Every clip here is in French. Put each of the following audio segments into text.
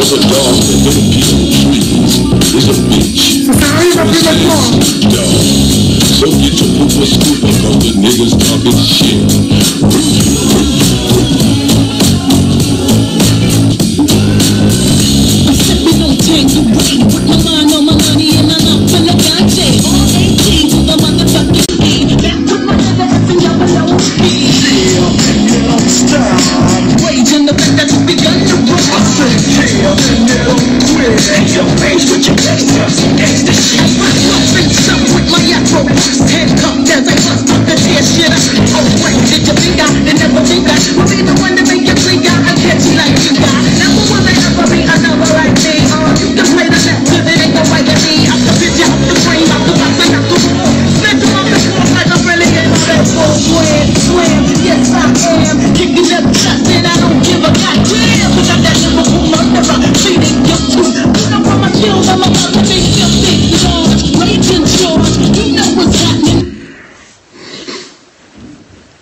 Cause a dog that don't pee on trees is a bitch. Ça sert à rien d'appeler maintenant. Dog. So get your pooper scooper, cause the niggas talking shit.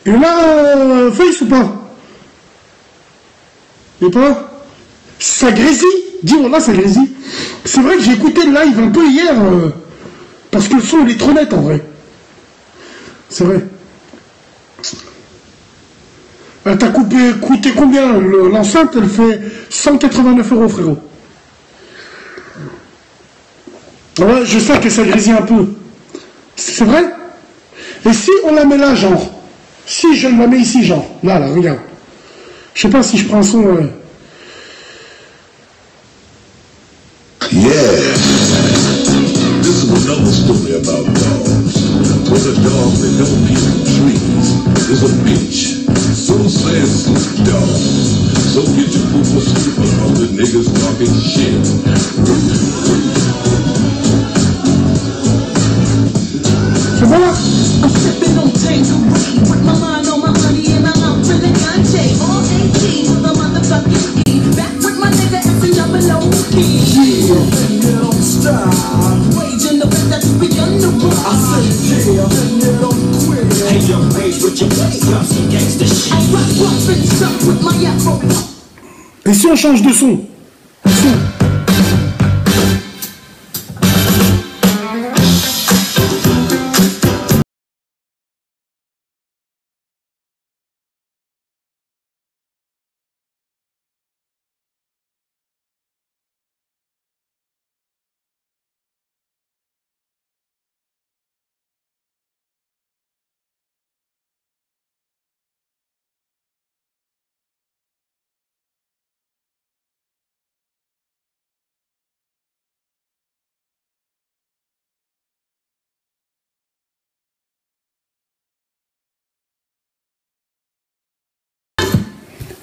Et là, Face ou pas? Et pas? Ça grésille? Dis-moi là, ça grésille. C'est vrai que j'ai écouté le live un peu hier, parce que le son il est trop net en vrai. C'est vrai. Elle t'a coûté combien? L'enceinte, elle fait 189 € frérot. Ouais, je sais que ça grésille un peu. C'est vrai? Et si on la met là, genre? Si je la mets ici, genre, là, regarde. Je sais pas si je prends un son. Yeah. This is another story about dogs. Cause a dog that don't pee on trees is a bitch. So says this dog. So get your pooper scooper, cause the niggas talking shit. C'est bon là? Et si on change de son?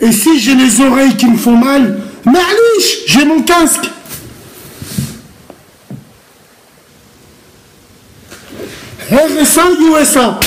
Et si j'ai les oreilles qui me font mal, Marlouche, j'ai mon casque. RSA, USA.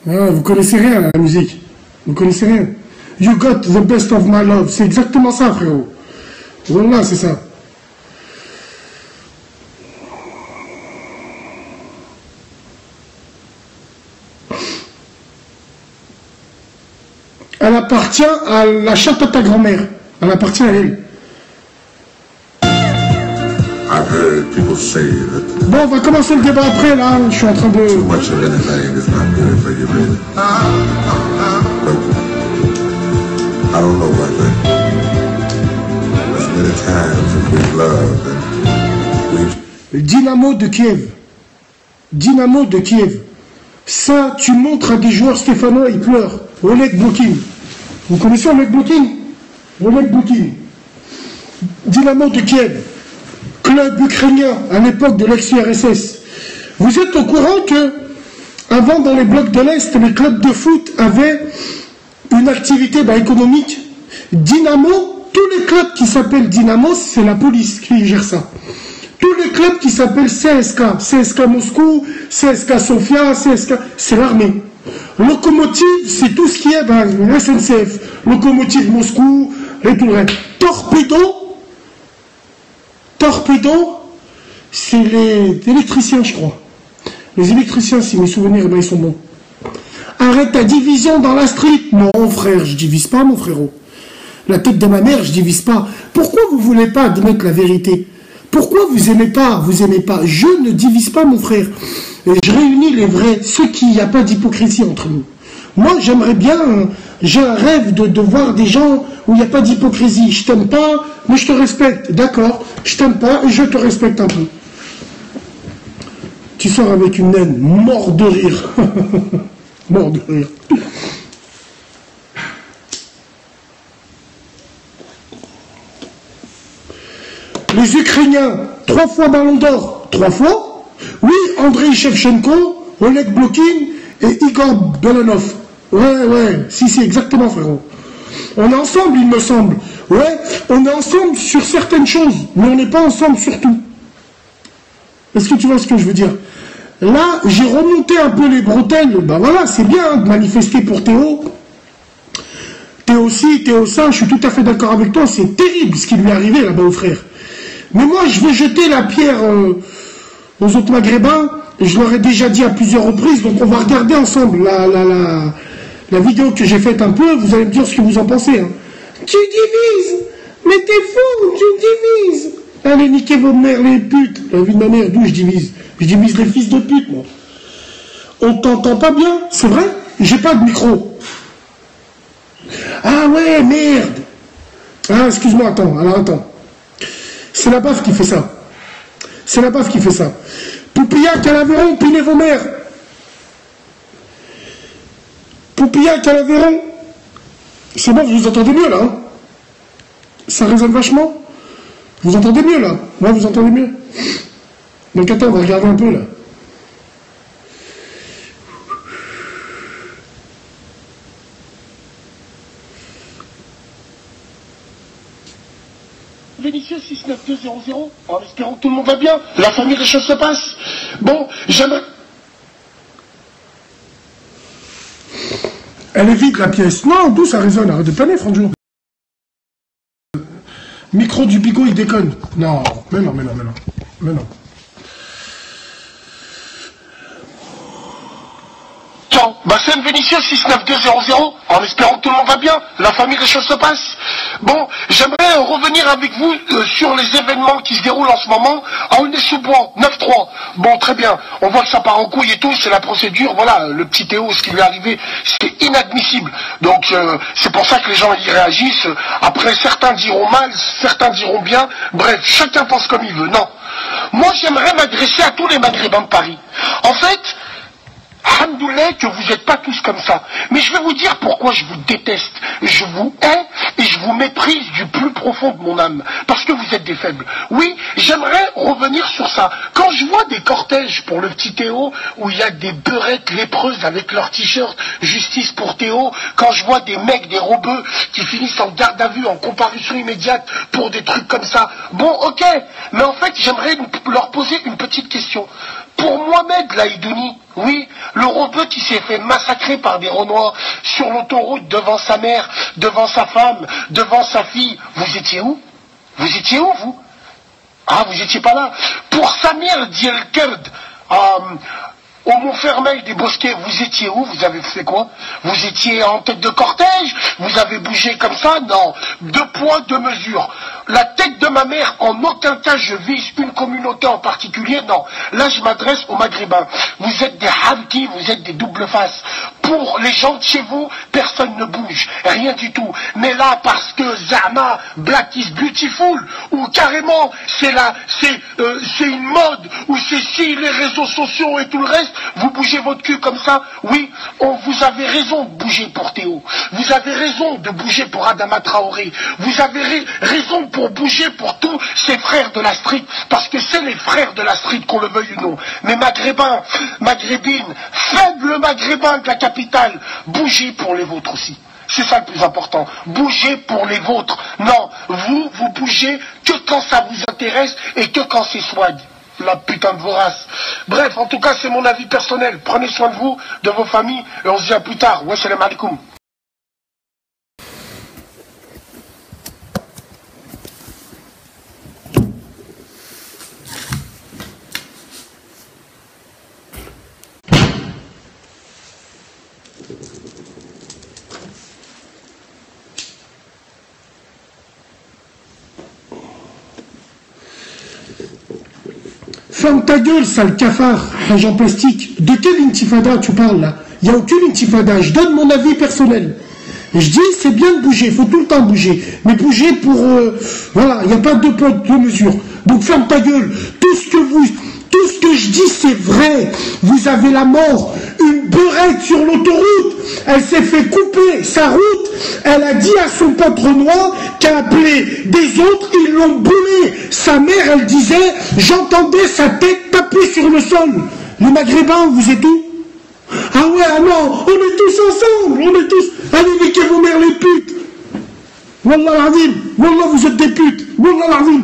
Ah, vous connaissez rien à la musique. Vous connaissez rien. You got the best of my love. C'est exactement ça, frérot. Voilà, c'est ça. Elle appartient à la chatte à ta grand-mère. Elle appartient à elle. I've heard people say that Bon, on va commencer le débat après, là. Je suis en train de... too much of anything is not good for you, baby. But I don't know about that. There's many times that we've loved and we've... Dynamo de Kiev. Dynamo de Kiev. Ça, tu montres à des joueurs stéphanois, ils pleurent. Oleg Boukin. Vous connaissez Oleg Boukin? Oleg Boukin. Dynamo de Kiev. clubs ukrainiens à l'époque de l'ex-URSS. Vous êtes au courant que, avant, dans les blocs de l'Est, les clubs de foot avaient une activité économique. Dynamo, tous les clubs qui s'appellent Dynamo, c'est la police qui gère ça. Tous les clubs qui s'appellent CSK, CSK Moscou, CSK Sofia, CSK, c'est l'armée. Locomotive, c'est tout ce qui est la SNCF. Locomotive Moscou, et tout le reste. Torpedo, c'est les électriciens, je crois. Les électriciens, si mes souvenirs, ils sont bons. Arrête ta division dans la street. Non, frère, je divise pas, mon frérot. La tête de ma mère, je divise pas. Pourquoi vous voulez pas admettre la vérité? Pourquoi vous aimez pas? Je ne divise pas, mon frère. Et je réunis les vrais, ceux qui n'y a pas d'hypocrisie entre nous. Moi, j'aimerais bien, j'ai un rêve de voir des gens où il n'y a pas d'hypocrisie. Je t'aime pas, mais je te respecte. D'accord, je t'aime pas et je te respecte un peu. Tu sors avec une naine, mort de rire. Mort de rire. Les Ukrainiens, 3 fois Ballon d'Or, 3 fois. Oui, Andrei Shevchenko, Oleg Blokin et Igor Belanov. Ouais, si, exactement, frérot. On est ensemble, il me semble. Ouais, on est ensemble sur certaines choses, mais on n'est pas ensemble sur tout. Est-ce que tu vois ce que je veux dire? Là, j'ai remonté un peu les bretelles. Voilà, c'est bien de manifester pour Théo. Théo ci, Théo ça, je suis tout à fait d'accord avec toi. C'est terrible ce qui lui est arrivé là-bas au frère. Mais moi, je vais jeter la pierre aux autres maghrébins. Je leur ai déjà dit à plusieurs reprises. Donc, on va regarder ensemble la vidéo que j'ai faite un peu. Vous allez me dire ce que vous en pensez. Hein. Tu divises. Mais t'es fou, tu divises. Allez, niquez vos mères, les putes. La vie de ma mère, d'où je divise? Je divise les fils de pute, moi. On t'entend pas bien, c'est vrai? J'ai pas de micro. Ah ouais, merde. Ah, excuse-moi, attends. C'est la baffe qui fait ça. Poupilla, Calaveron, pinez vos mères. Poupilla, Calaveron. C'est bon, vous vous entendez mieux, là, hein? Ça résonne vachement? Vous entendez mieux, là? Ouais, vous entendez mieux? Donc attends, on va regarder un peu, là. Vénitieux 69200, en espérant que tout le monde va bien, la famille, les choses se passent. Bon, j'aimerais... Elle est vide, la pièce. Non, d'où ça résonne? Arrête de planer, Franjo. Micro du bigot, il déconne. Non, mais non. Bassem Vénitieux 69200, en espérant que tout le monde va bien, la famille, les choses se passent. Bon, j'aimerais revenir avec vous sur les événements qui se déroulent en ce moment à Aulnay-sous-Bois, 9-3. Bon, très bien, on voit que ça part en couille et tout, c'est la procédure, voilà, le petit Théo, ce qui lui est arrivé, c'est inadmissible. Donc, c'est pour ça que les gens y réagissent. Après, certains diront mal, certains diront bien, bref, chacun pense comme il veut. Non. Moi, j'aimerais m'adresser à tous les Maghrébins de Paris. En fait, alhamdoulilah que vous n'êtes pas tous comme ça. Mais je vais vous dire pourquoi je vous déteste. Je vous hais et je vous méprise du plus profond de mon âme. Parce que vous êtes des faibles. Oui, j'aimerais revenir sur ça. Quand je vois des cortèges pour le petit Théo, où il y a des beurettes lépreuses avec leur t-shirt « Justice pour Théo », quand je vois des mecs, des robeux, qui finissent en garde à vue, en comparution immédiate, pour des trucs comme ça. Bon, ok, mais en fait, j'aimerais leur poser une petite question. Pour Mohamed Laïdouni, oui, le robeux qui s'est fait massacrer par des Renois sur l'autoroute devant sa mère, devant sa femme, devant sa fille, vous étiez où? Vous étiez où, vous? Ah, vous étiez pas là. Pour Samir Dielkerd, au Montfermeil des Bosquets, vous étiez où? Vous avez fait quoi? Vous étiez en tête de cortège? Vous avez bougé comme ça? Non. 2 poids, 2 mesures. La tête de ma mère, en aucun cas je vise une communauté en particulier, non. Là je m'adresse aux Maghrébins. Vous êtes des hamki, vous êtes des double faces. Pour les gens de chez vous, personne ne bouge, rien du tout. Mais là, parce que Zama, Black is beautiful, ou carrément c'est une mode, ou c'est si les réseaux sociaux et tout le reste, vous bougez votre cul comme ça, oui, vous avez raison de bouger pour Théo. Vous avez raison de bouger pour Adama Traoré. Vous avez raison de pour bouger pour tous ces frères de la street, parce que c'est les frères de la street, qu'on le veuille ou non. Mais maghrébins, maghrébines, faibles maghrébins de la capitale, bougez pour les vôtres aussi. C'est ça le plus important. Bougez pour les vôtres. Non, vous bougez que quand ça vous intéresse et que quand c'est swag. La putain de vos races. Bref, en tout cas, c'est mon avis personnel. Prenez soin de vous, de vos familles, et on se dit à plus tard. Wa salam alaikum. Ferme ta gueule, sale cafard, agent plastique. De quelle intifada tu parles là? Il n'y a aucune intifada. Je donne mon avis personnel. Et je dis, c'est bien de bouger, il faut tout le temps bouger. Mais bouger pour... voilà, il n'y a pas de poids, de mesure. Donc ferme ta gueule. Tout ce que je dis, c'est vrai. Vous avez la mort. Une beurette sur l'autoroute. Elle s'est fait couper sa route. Elle a dit à son pote Renoir qu'elle appelait des autres. Ils l'ont boulé. Sa mère, elle disait, j'entendais sa tête taper sur le sol. Les Maghrébins, vous êtes où? Ah ouais, ah non, on est tous ensemble. On est tous... Allez, niquez vos mères les putes. Wallah l'azim. Wallah, vous êtes des putes. Wallah l'azim.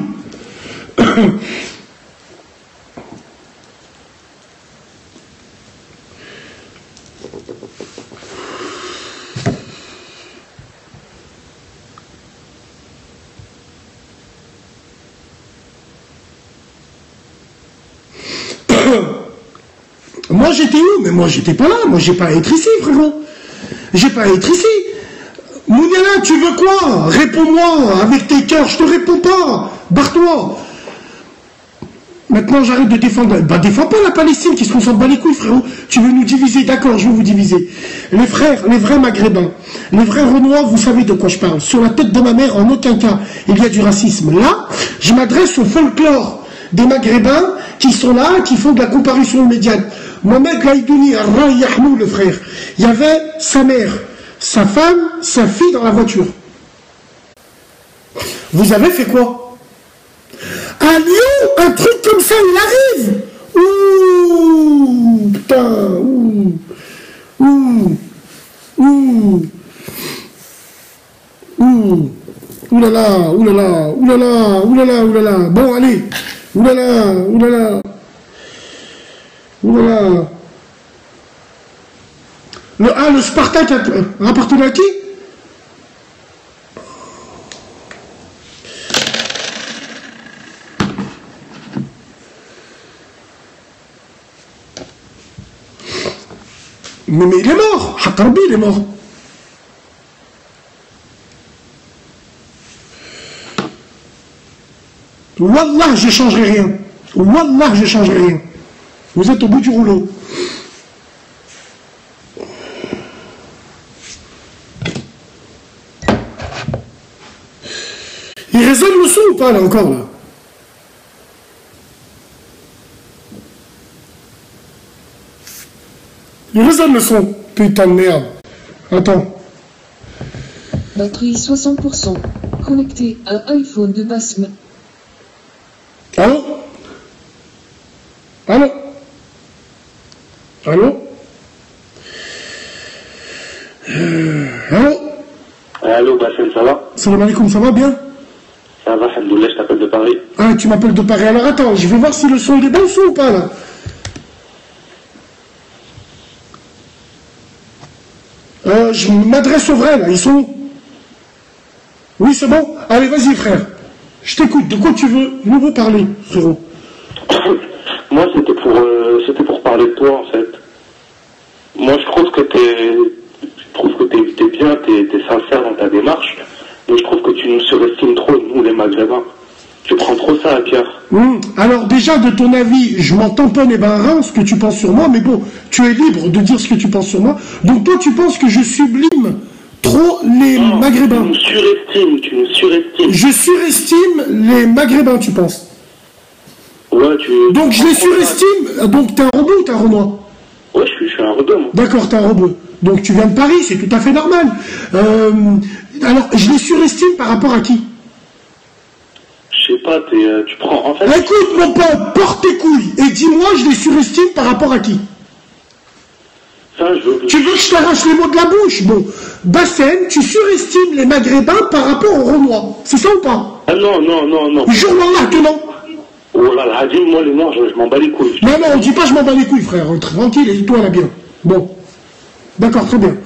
Moi j'étais où? Mais moi j'étais pas là, moi j'ai pas à être ici, frérot. J'ai pas à être ici. Mouniala, tu veux quoi? Réponds-moi avec tes cœurs, je te réponds pas. Barre-toi. Maintenant j'arrête de défendre. Bah défends pas la Palestine, qui se s'en bat les couilles, frérot. Tu veux nous diviser, d'accord, je vais vous diviser. Les frères, les vrais maghrébins, les vrais Renois, vous savez de quoi je parle. Sur la tête de ma mère, en aucun cas, il y a du racisme. Là, je m'adresse au folklore des maghrébins qui sont là, qui font de la comparution immédiate. Mohamed Laïdouni, Yahmou, le frère, il y avait sa mère, sa femme, sa fille dans la voiture. Vous avez fait quoi? À Lyon, un truc comme ça, il arrive. Ouh, putain, oulala, oulala, oulala, oulala, oulala. Bon, allez, oulala, oulala. Oulala. Le Spartak appartenait à qui? Mais il est mort. Hatarbi, il est mort. Wallah, je changerai rien. Wallah, je changerai rien. Vous êtes au bout du rouleau. Il résonne le son ou pas, là, encore, là? Il résonne le son. Putain de merde. Attends. Batterie 60%. Connecté à iPhone de Basme. Allô? Allô? Allô? Allô? Allô, Bassem, ça va? Salam alaikum, ça va bien? Ça va, alhamdoulilah, je t'appelle de Paris. Ah, tu m'appelles de Paris. Alors attends, je vais voir si le son il est bon ou pas là. Je m'adresse aux vrais là, ils sont où? Oui, c'est bon? Allez, vas-y frère. Je t'écoute, de quoi tu veux nous parler, frérot? Moi, c'était pour parler de toi, en fait. Moi, je trouve que t'es bien, t'es sincère dans ta démarche, mais je trouve que tu nous surestimes trop, nous, les Maghrébins. Tu prends trop ça à cœur. Alors déjà, de ton avis, je m'en tamponne et ben rien ce que tu penses sur moi, mais bon, tu es libre de dire ce que tu penses sur moi. Donc toi, tu penses que je sublime trop les Maghrébins. Tu nous surestimes. Je surestime les Maghrébins, tu penses? Ouais, Donc je les surestime. Donc t'es un robot ou t'es un Renoir? Ouais, je suis un robot, moi. D'accord, t'es un robot. Donc tu viens de Paris, c'est tout à fait normal. Alors, je les surestime par rapport à qui? je sais pas, tu prends, en fait... Écoute, mon pote, porte tes couilles et dis-moi, je les surestime par rapport à qui? Ça, Tu veux que je t'arrache les mots de la bouche? Bon, Bassem, tu surestimes les Maghrébins par rapport aux Renois. C'est ça ou pas? Ah non. Jour wallah que non. Oh là là, dis-moi les Noirs, je m'en bats les couilles. Non, on dit pas je m'en bats les couilles, frère. Tranquille, et toi là bien. Bon. D'accord, très bien.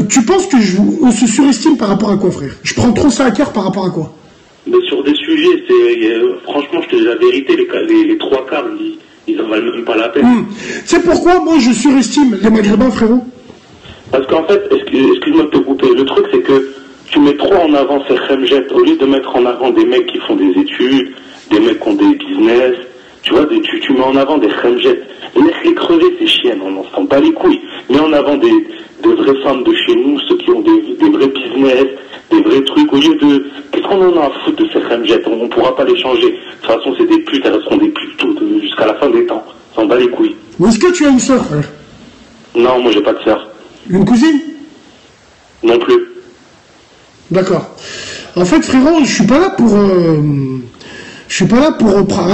Tu penses que on se surestime par rapport à quoi, frère? Je prends trop ça à cœur par rapport à quoi? Mais sur des sujets, franchement, je te dis la vérité, les trois quarts, ils en valent même pas la peine. C'est pourquoi moi je surestime les Maghrébins, frérot? Parce qu'en fait, excuse-moi de te couper, le truc c'est que tu mets trop en avant ces khemjet, au lieu de mettre en avant des mecs qui font des études, des mecs qui ont des business, tu vois, tu mets en avant des khemjet. Laisse-les crever ces chiennes, on s'en bat les couilles. Mets en avant des vraies femmes de chez nous, ceux qui ont des vrais business, des vrais trucs, au lieu de... Qu'est-ce qu'on en a à foutre de ces khemjet? On ne pourra pas les changer. De toute façon, c'est des putes, elles resteront des putes jusqu'à la fin des temps. On s'en bat les couilles. Est-ce que tu as une sœur, frère? Non, moi j'ai pas de sœur. Une cousine? Non plus. D'accord. En fait, frérot, je suis pas là pour...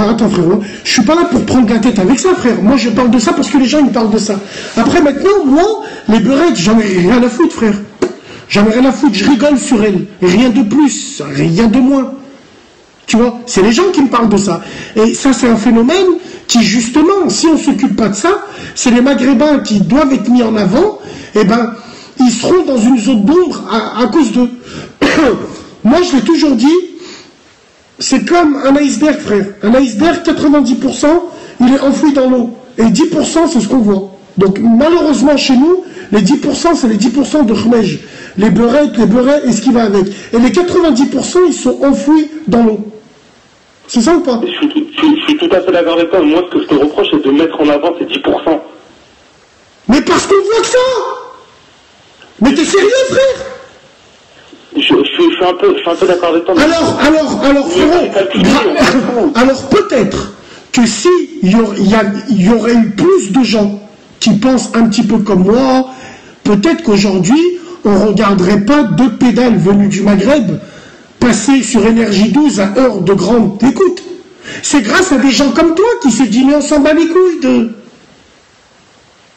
Attends, frérot. Je suis pas là pour prendre la tête avec ça, frère. Moi, je parle de ça parce que les gens, ils parlent de ça. Après, maintenant, moi, les beurettes, j'en ai rien à foutre, frère. J'en ai rien à foutre. Je rigole sur elles. Rien de plus. Rien de moins. Tu vois? C'est les gens qui me parlent de ça. Et ça, c'est un phénomène qui, justement, si on s'occupe pas de ça, c'est les Maghrébins qui doivent être mis en avant. Eh ben, ils seront dans une zone d'ombre à cause d'eux. Moi, je l'ai toujours dit, c'est comme un iceberg, frère. Un iceberg, 90%, il est enfoui dans l'eau. Et 10%, c'est ce qu'on voit. Donc, malheureusement, chez nous, les 10%, c'est les 10% de khmej. Les beurets et ce qui va avec. Et les 90%, ils sont enfouis dans l'eau. C'est ça ou pas? Je suis tout à fait d'accord avec toi. Moi, ce que je te reproche, c'est de mettre en avant ces 10%. Mais parce qu'on voit que ça! Mais t'es sérieux, frère? Je suis un peu d'accord avec toi. Alors, frérot, alors peut-être que si il y aurait eu plus de gens qui pensent un petit peu comme moi, peut-être qu'aujourd'hui, on ne regarderait pas deux pédales venues du Maghreb passer sur Énergie 12 à heure de grande écoute. C'est grâce à des gens comme toi qui se disent mais on s'en bat les couilles de...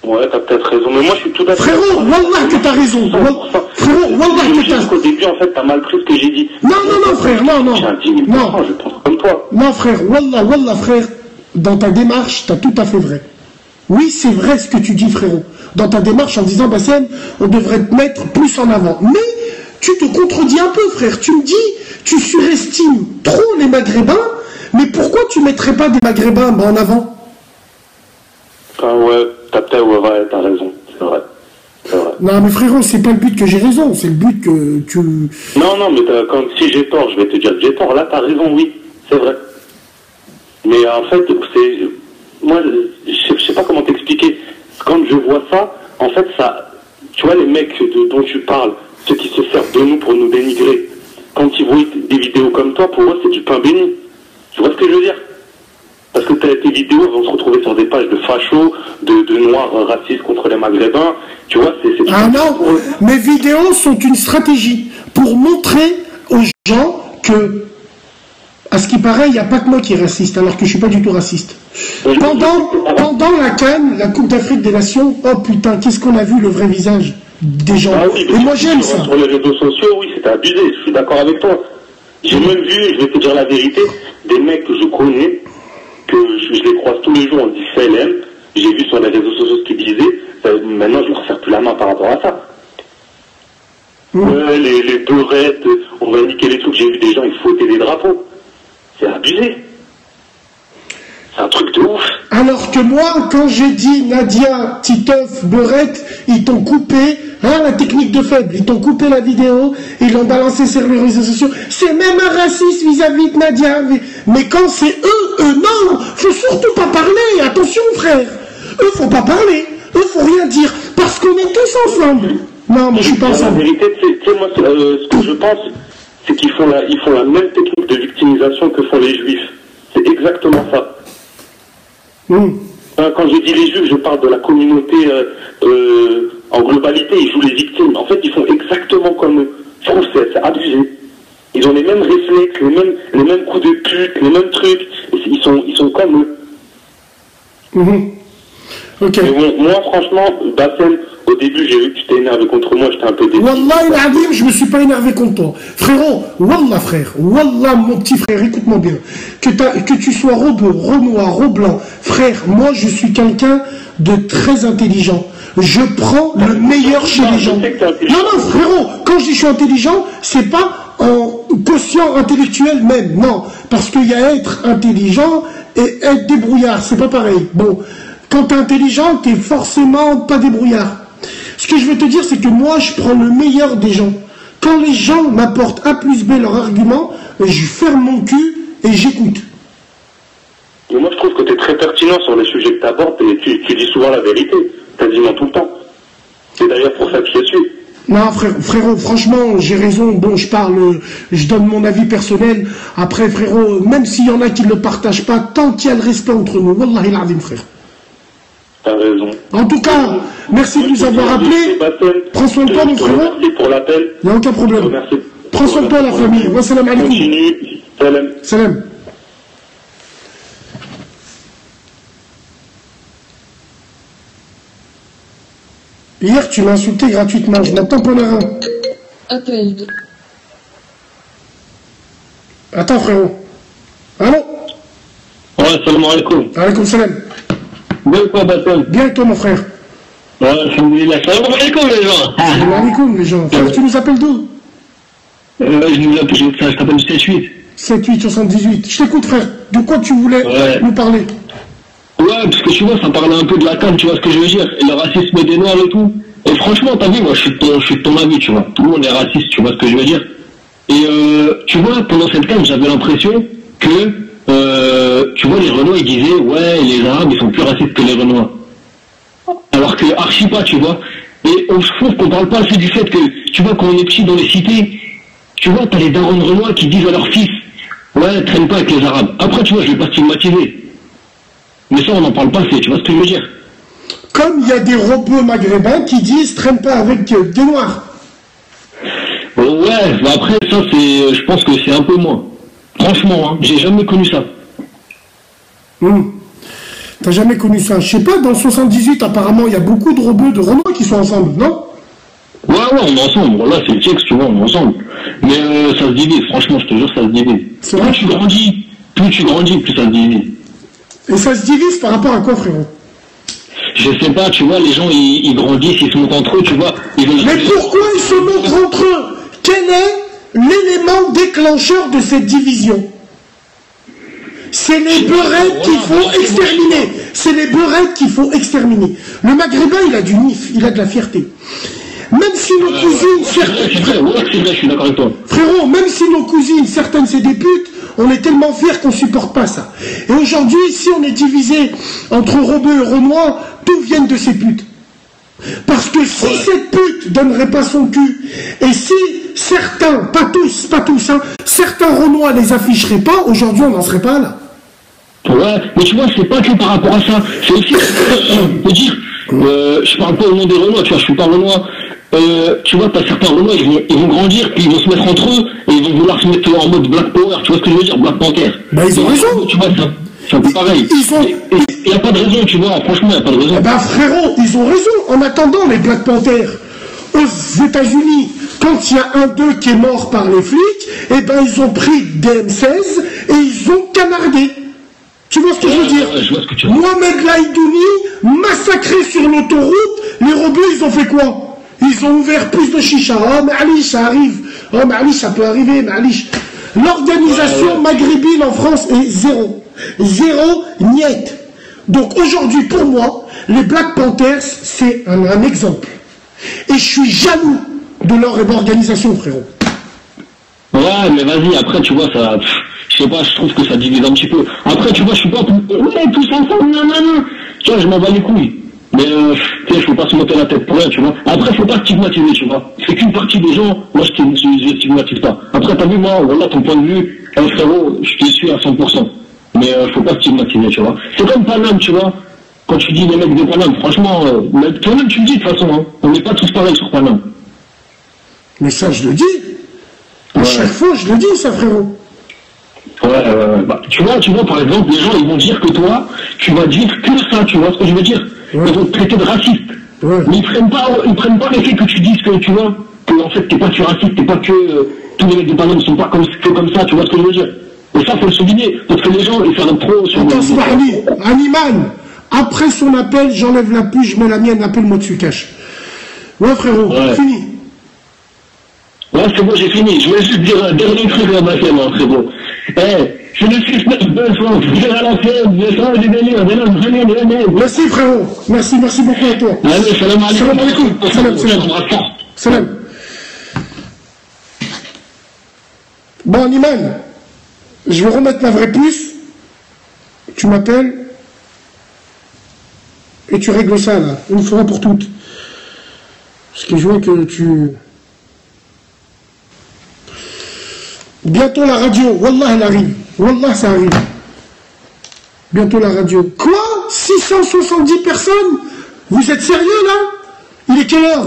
Ouais, t'as peut-être raison, mais moi je suis tout à fait... Frérot, wallah que t'as raison. Frérot, wallah que t'as raison. Au début, en fait, t'as mal pris ce que j'ai dit. Non, frère, non. J'ai un 10 000%, je pense comme toi. Non, frère, wallah, frère, dans ta démarche, t'as tout à fait vrai. Oui, c'est vrai ce que tu dis, frérot. Dans ta démarche en disant, Bassem, on devrait te mettre plus en avant. Mais tu te contredis un peu, frère. Tu me dis, tu surestimes trop les Maghrébins, mais pourquoi tu mettrais pas des Maghrébins en avant? Ah ouais, t'as raison, c'est vrai. Non, mais frérot, c'est pas le but que j'ai raison, c'est le but que tu... Non, mais si j'ai tort, je vais te dire que j'ai tort. Là, t'as raison, oui, c'est vrai. Mais en fait, moi, je sais pas comment t'expliquer. Quand je vois ça, en fait, ça... Tu vois, les mecs dont tu parles, ceux qui se servent de nous pour nous dénigrer, quand ils voient des vidéos comme toi, pour eux, c'est du pain béni. Tu vois ce que je veux dire? Parce que tes vidéos vont se retrouver sur des pages de fachos, de noirs racistes contre les Maghrébins. Tu vois, c'est Ah non, mes vidéos sont une stratégie pour montrer aux gens que, à ce qui paraît, il n'y a pas que moi qui est raciste, alors que je ne suis pas du tout raciste. Pendant la CAN, la Coupe d'Afrique des Nations, oh putain, qu'est-ce qu'on a vu le vrai visage des gens. Ah oui, et moi j'aime ça. Sur les réseaux sociaux, oui, c'était abusé, je suis d'accord avec toi. J'ai même vu, je vais te dire la vérité, des mecs que je connais, que je les croise tous les jours, on dit CLM, j'ai vu sur les réseaux sociaux ce qu'ils disaient, maintenant je ne leur serre plus la main par rapport à ça. Ouais, les beurettes, on va niquer les trucs, j'ai vu des gens, ils fautaient des drapeaux. C'est abusé. C'est un truc de ouf. Alors que moi, quand j'ai dit Nadia, Titoff, Beurette, ils t'ont coupé, hein, la technique de faible, ils t'ont coupé la vidéo, ils l'ont balancé sur les réseaux sociaux. C'est même un raciste vis-à-vis de Nadia. Mais quand c'est eux, non, faut surtout pas parler. Attention, frère. Eux, faut pas parler. Eux, faut rien dire. Parce qu'on est tous ensemble. Non, moi, je suis pas ensemble. La vérité, tu sais, moi, ce que je pense, c'est qu'ils font la même technique de victimisation que font les juifs. C'est exactement ça. Quand je dis les juifs, je parle de la communauté en globalité, ils jouent les victimes. En fait, ils font exactement comme eux. Je trouve que c'est abusé. Ils ont les mêmes réflexes, les mêmes coups de pute, les mêmes trucs. Ils sont comme eux. Ok. Mais bon, moi, franchement, Bassem, au début, j'ai vu que tu t'es énervé contre moi, j'étais un peu déçu. Wallah, il je me suis pas énervé contre toi. Frérot, Wallah, frère, Wallah, mon petit frère, écoute-moi bien. Que tu sois rebeu, renoir, reblanc, frère, moi, je suis quelqu'un de très intelligent. Je prends le meilleur chez les gens. Non, frérot, quand je dis je suis intelligent, c'est pas en quotient intellectuel même, non. Parce qu'il y a être intelligent et être débrouillard, c'est pas pareil. Bon, quand t'es intelligent, t'es forcément pas débrouillard. Ce que je veux te dire, c'est que moi, je prends le meilleur des gens. Quand les gens m'apportent A plus B leur argument, je ferme mon cul et j'écoute. Mais moi, je trouve que tu es très pertinent sur les sujets que tu abordes et tu dis souvent la vérité, quasiment tout le temps. C'est d'ailleurs pour ça que je te suis. Non, frérot, franchement, j'ai raison. Bon, je donne mon avis personnel. Après, frérot, même s'il y en a qui ne le partagent pas, tant qu'il y a le respect entre nous, wallahi l'azim, frère. T'as raison. En tout cas, merci de nous avoir appelés. Prends soin de toi, mon frérot. Merci pour l'appel. Il n'y a aucun problème. Prends soin de toi, la famille. Wa salam alaikum. Continue. Salam. Salam. Hier, tu m'as insulté gratuitement. Je n'attends pas un. Appel de... Attends, frérot. Allô? Ouais, salam alaikum. Alaikum salam. Bien quoi, Bassem? Bien, toi, mon frère. Ouais, alhamdoulilah. Salam alaikum, les gens. Salam alaikum, les gens. Frère, tu nous appelles d'où? Je t'appelle 7-8. 7-8-78. Je t'écoute, frère. De quoi tu voulais nous parler? Ouais, parce que tu vois, ça parlait un peu de la canne, tu vois ce que je veux dire. Et le racisme des Noirs et tout. Et franchement, t'as vu, moi, je suis de ton avis, tu vois. Tout le monde est raciste, tu vois ce que je veux dire. Et tu vois, pendant cette canne, j'avais l'impression que, tu vois, les Renois, ils disaient, ouais, les Arabes, ils sont plus racistes que les Renois. Alors que, archi pas, tu vois. Et je trouve qu'on parle pas assez du fait que, tu vois, quand on est petit dans les cités, tu vois, t'as les darons Renois qui disent à leurs fils, ouais, traîne pas avec les Arabes. Après, tu vois, je vais pas stigmatiser. Mais ça, on n'en parle pas assez, tu vois ce que je veux dire? Comme il y a des rebeux maghrébins qui disent traîne pas avec des Noirs. Ouais, bah après, ça, je pense que c'est un peu moins. Franchement, hein, j'ai jamais connu ça. T'as jamais connu ça? Je sais pas, dans 78, apparemment, il y a beaucoup de rebeux de Renois qui sont ensemble, non? Ouais, on est ensemble. Là, c'est le texte, tu vois, on est ensemble. Mais ça se divise, franchement, je te jure, ça se divise. Plus tu grandis, plus ça se divise. Et ça se divise par rapport à quoi, frérot? Je sais pas, tu vois, les gens, ils grandissent, ils se montrent entre eux, tu vois. Mais pourquoi ils se montrent entre eux? Quel est l'élément déclencheur de cette division? C'est les beurettes qu'il faut exterminer. C'est les beurettes qu'il faut exterminer. Le maghrébin, il a du nif, il a de la fierté. Même si nos cousines, je suis d'accord avec toi. Frérot, même si nos cousines, certaines c'est des putes, on est tellement fiers qu'on supporte pas ça. Et aujourd'hui, si on est divisé entre rebeux et renois, tout vient de ces putes. Parce que si cette pute donnerait pas son cul, et si certains, pas tous, hein, certains renois les afficheraient pas, aujourd'hui on n'en serait pas là. Ouais, mais tu vois, c'est pas que par rapport à ça. C'est aussi, je veux dire, je parle pas au nom des Renois, tu vois, je suis pas Renois. Tu vois, t'as certains Renois, ils vont grandir, puis ils vont se mettre entre eux, et ils vont vouloir se mettre en mode Black Power, tu vois ce que je veux dire, Black Panther. Bah ils ont raison. Tu vois, c'est un peu pareil. Il n'y a pas de raison, tu vois, franchement, il n'y a pas de raison. Bah frérot, ils ont raison. En attendant, les Black Panthers, aux États-Unis, quand il y a un d'eux qui est mort par les flics, eh ben ils ont pris des M16 et ils ont canardé. Tu vois ce que je veux dire? Je vois ce que tu veux dire. Mohamed Laïdouni, massacré sur l'autoroute, les rebeux, ils ont fait quoi? Ils ont ouvert plus de chicha. Oh, Ma'alish, ça arrive. Oh, Ma'alish, ça peut arriver, Ma'alish. L'organisation maghrébine en France est zéro. Zéro, niet. Donc aujourd'hui, pour moi, les Black Panthers, c'est un exemple. Et je suis jaloux de leur organisation, frérot. Ouais, mais vas-y, après, tu vois, ça... Je sais pas, je trouve que ça divise un petit peu. Après, tu vois, je suis pas... Ouais, tous ensemble, non. Tu vois, je m'en bats les couilles. Mais, tu sais, je faut pas se monter la tête pour rien, tu vois. Après, faut pas stigmatiser, tu vois. C'est qu'une partie des gens, moi, je stigmatise pas. Après, t'as vu, moi, voilà, ton point de vue, frérot, je te suis à 100%. Mais, faut pas stigmatiser, tu vois. C'est comme Paname, tu vois. Quand tu dis les mecs de Paname, franchement, toi-même, tu le dis, de toute façon, hein. On n'est pas tous pareils sur Paname. Mais ça, je le dis. Ouais, chaque fois, je le dis, ça, frérot. Bah, tu vois, par exemple, les gens, ils vont dire que toi, tu vas dire que ça, tu vois ce que je veux dire? Ils vont te traiter de raciste. Mais ils prennent pas le fait que tu dises que, tu vois, que, en fait, t'es pas que raciste, t'es pas que, tous les mecs de Paname sont pas comme ça, tu vois ce que je veux dire? Et ça, faut le souligner, parce que les gens, ils font trop sur... Attends, Smahli, Animal, après son appel, j'enlève la puce, je mets la mienne, appelle-moi dessus, cache. Ouais, frérot, fini. Ouais, c'est bon, j'ai fini. Je voulais juste dire un dernier truc là, ma femme, c'est bon. Je ne suis pas besoin, je vais à la fête, je sens du délire, Merci, frérot. Merci beaucoup à toi. Allez, salam alaikum. Salam. Bon, Animal, je vais remettre la vraie puce. Tu m'appelles et tu règles ça, là, une fois pour toutes. Parce que je vois que tu... Bientôt la radio, Wallah elle arrive. Wallah ça arrive. Bientôt la radio. Quoi? 670 personnes? Vous êtes sérieux là? Il est quelle heure?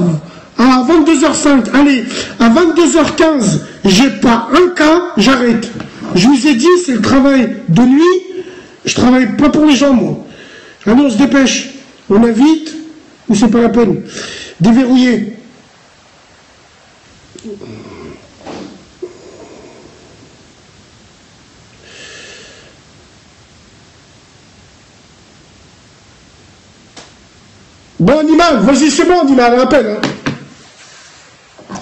À 22h05. Allez, à 22h15, j'ai pas un cas, j'arrête. Je vous ai dit, c'est le travail de nuit. Je travaille pas pour les gens, moi. Allez, on se dépêche. On invite ou c'est pas la peine? Déverrouiller. Bon, Animal, vas-y, c'est bon, Animal, appelle. Hein.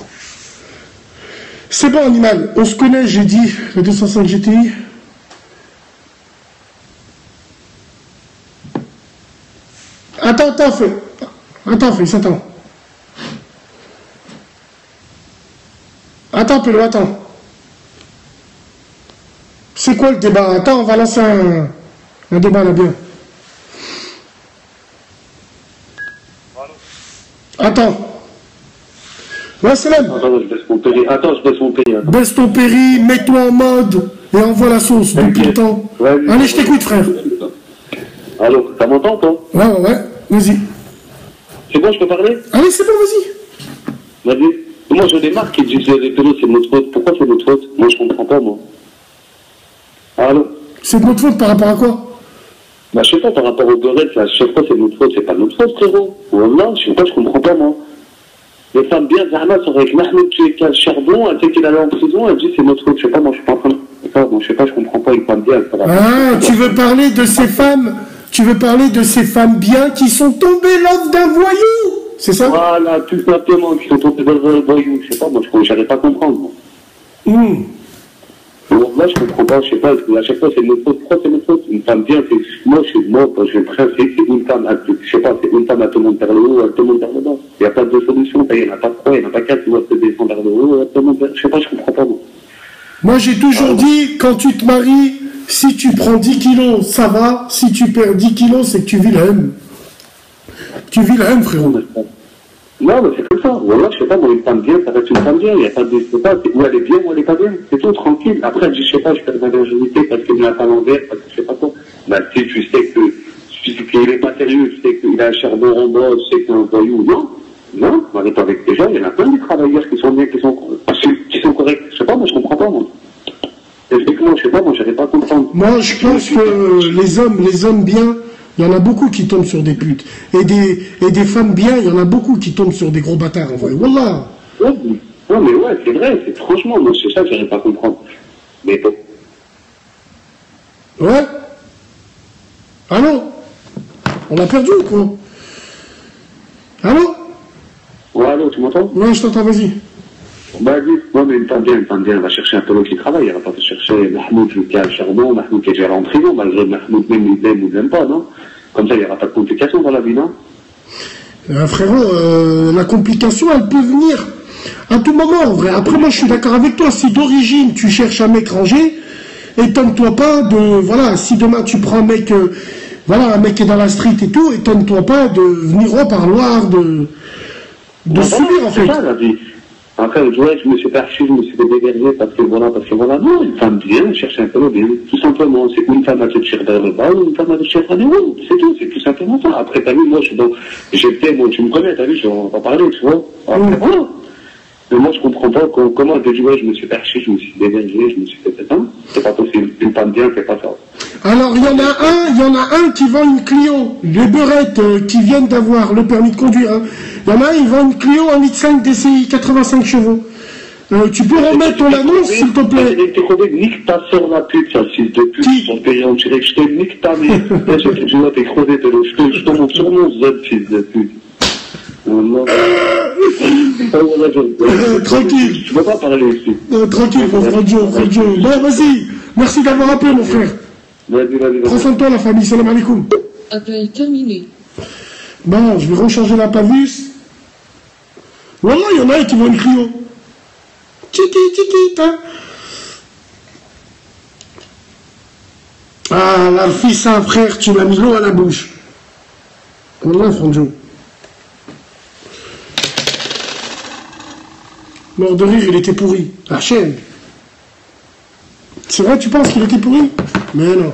C'est bon, Animal, on se connaît, j'ai dit, le 205 GTI. Attends, fais. Attends, Félix, attends. Attends, Pélo, attends. C'est quoi le débat? Attends, on va lancer un débat là bien. Attends. Ouais, Salam. Attends, je baisse mon péri. Attends. Baisse ton péri, mets-toi en mode et envoie la sauce depuis le temps. Ouais, allez, je t'écoute, frère. Allô, ça m'entend, toi? Ouais, vas-y. C'est bon, je peux parler? Allez, c'est bon, vas-y. Vas-y. Moi, je démarque qui disent les pélos, c'est de notre faute. Pourquoi c'est de notre faute? Moi, je comprends pas, moi. Allô? C'est de notre faute par rapport à quoi? Bah, je sais pas, par rapport au Gorel, à chaque fois, c'est de notre faute. C'est pas de notre faute, frérot. Wallah, je sais pas, je comprends pas, moi. Les femmes bien, Zahma, sont avec Mahmoud qui est le charbon, elle sait qu'il allait en prison, elle dit c'est notre faute. Je sais pas, moi, je suis pas en train de... Bon, je sais pas, je comprends pas, une femme bien, elle Ah, tu veux parler de ces femmes? Tu veux parler de ces femmes bien qui sont tombées l'offre d'un voyou? C'est ça? Voilà, tout simplement, qui sont tombées dans le voyou. Je sais pas, moi, j'arrive pas à comprendre, moi. Là, je comprends pas, je sais pas, à chaque fois, c'est notre faute. Pourquoi c'est notre faute? Une femme bien, c'est... Moi, je préfère, c'est une femme, je sais pas, c'est une femme à tout le monde vers le haut, à tout le monde vers le bas. Il n'y a pas de solution, il n'y en a pas trois, il n'y en a pas quatre qui doivent se descendre vers le haut, à tout le monde vers... Je sais pas, je comprends pas, moi. Moi, j'ai toujours dit, quand tu te maries, si tu prends 10 kilos, ça va. Si tu perds 10 kilos, c'est que tu vis la haine. Tu vis la haine, frérot. Non, mais c'est comme ça. Voilà, je sais pas, moi, une femme bien, ça reste une femme bien. Il n'y a pas de... Je sais pas, où elle est bien, ou elle est pas bien. C'est tout, tranquille. Après, elle dit, je sais pas, je perds ma virginité parce qu'il n'a pas l'envers, parce que je sais pas quoi. Bah, si tu sais qu'il est pas sérieux, tu sais qu'il a un charbon en bas, tu sais qu'il est un voyou. Non, on est avec des gens, il y en a plein de travailleurs qui sont bien, qui sont corrects. Je sais pas, moi, je comprends pas, moi. Effectivement, je sais pas, moi, j'arrive pas à comprendre. Moi, je pense que les hommes bien, il y en a beaucoup qui tombent sur des putes. Et des femmes bien, il y en a beaucoup qui tombent sur des gros bâtards, en vrai. Wallah. Ouais, mais ouais, c'est vrai, franchement, moi, c'est ça que j'arrive pas à comprendre. Mais bon. Ouais. Allô? On l'a perdu ou quoi? Allô? Ouais, allô, tu m'entends? Ouais, je t'entends, vas-y. Bah, dis, ouais, mais une femme bien, elle va chercher un pélo qui travaille, elle va pas chercher Mahmoud qui a le charbon, Mahmoud qui est géré en prison, malgré Mahmoud même il l'aime ou l'aime pas, non? Comme ça, il n'y aura pas de complications dans la vie, non? Frérot, la complication, elle peut venir à tout moment, en vrai. Après, moi, je suis d'accord avec toi. Si d'origine, tu cherches un mec rangé, étonne-toi pas de... Voilà, si demain, tu prends un mec... un mec qui est dans la street et tout, étonne-toi pas de venir au parloir, de subir, en fait. C'est ça, la vie. Après, ouais, je me suis perché, je me suis dévergé parce que voilà. Non, une femme bien, cherche un peu bien. Tout simplement, c'est une femme à te tirer vers le bas ou une femme à te tirer vers le haut. C'est tout, c'est tout simplement ça. Après, t'as vu, moi, j'étais, moi, tu me connais, t'as vu, on va parler, tu vois. Après, voilà. Mais moi, je comprends pas comment elle te dit, ouais, je me suis perché, je me suis dévergé, je me suis fait pétain. C'est pas possible. Une femme bien fait pas ça. Alors, il y en a un qui vend une Clio. Les beurettes qui viennent d'avoir le permis de conduire. Hein. Il y en a un, il vend une Clio 1.5 DCI, 85 chevaux. Tu peux remettre ton annonce, s'il te plaît. Nique ta soeur la pute, ça, fils de pute. Ils sont payés en direct. Je te nique ta mère. Je vois tes crevé, je te montre sur mon Z, fils de pute. Tranquille. Je peux pas parler ici. Tranquille, mon frère Joe. Bon, vas-y. Merci d'avoir appelé, mon frère. Vas-y. Prends soin de toi, la famille. Salam alaikum. Appel terminé. Bon, je vais recharger la pavus. Voilà, il y en a un qui vend une Clio. Tiki, hein. Ah, la fils à un frère, tu m'as mis l'eau à la bouche. Voilà, Franjo. Mort de rire, il était pourri. La chaîne. C'est vrai, tu penses qu'il était pourri? Mais non.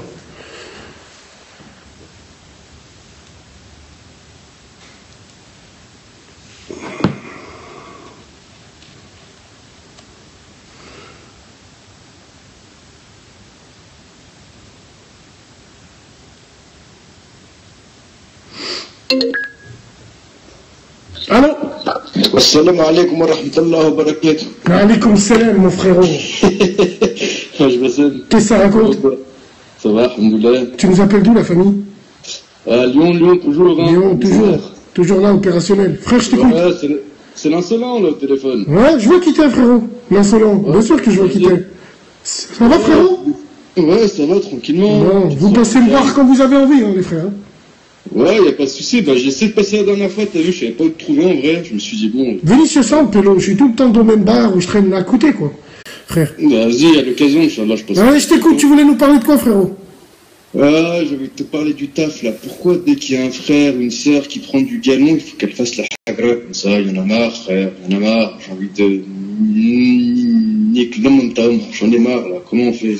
Allô? Assalamu alaikum wa rahmatullahi wa barakatuh. Alaikum salam, mon frérot. Je me sens. Qu'est-ce que ça raconte? Ça va, alhamdoulilah. Tu nous appelles d'où, la famille? Lyon, toujours. Hein. Lyon, toujours. Toujours là, opérationnel. Frère, je t'écoute. Ouais, c'est l'insolent, là, au téléphone. Ouais, je vois qui t'es, frérot. L'insolent. Bien sûr que je vois qui t'es. Ça va, frérot? Ouais, ça va, tranquillement. Bon, vous passez me voir quand vous avez envie, hein, les frères. Ouais, y a pas de souci. Bah, j'ai essayé de passer la dernière fois, t'as vu, je savais pas où te trouver en vrai. Je me suis dit, bon. Vinicius Samp, Pélo, je suis tout le temps dans le même bar où je traîne à côté, quoi. Frère. Bah, vas-y, à l'occasion, Inch'Allah, je passe. Allez, je t'écoute, tu voulais nous parler de quoi, frérot? Ah, je vais te parler du taf, là. Pourquoi, dès qu'il y a un frère ou une sœur qui prend du galon, il faut qu'elle fasse la hagra comme ça? Il y en a marre, frère, il y en a marre. J'ai envie de. Nique l'homme, j'en ai marre, là. Comment on fait?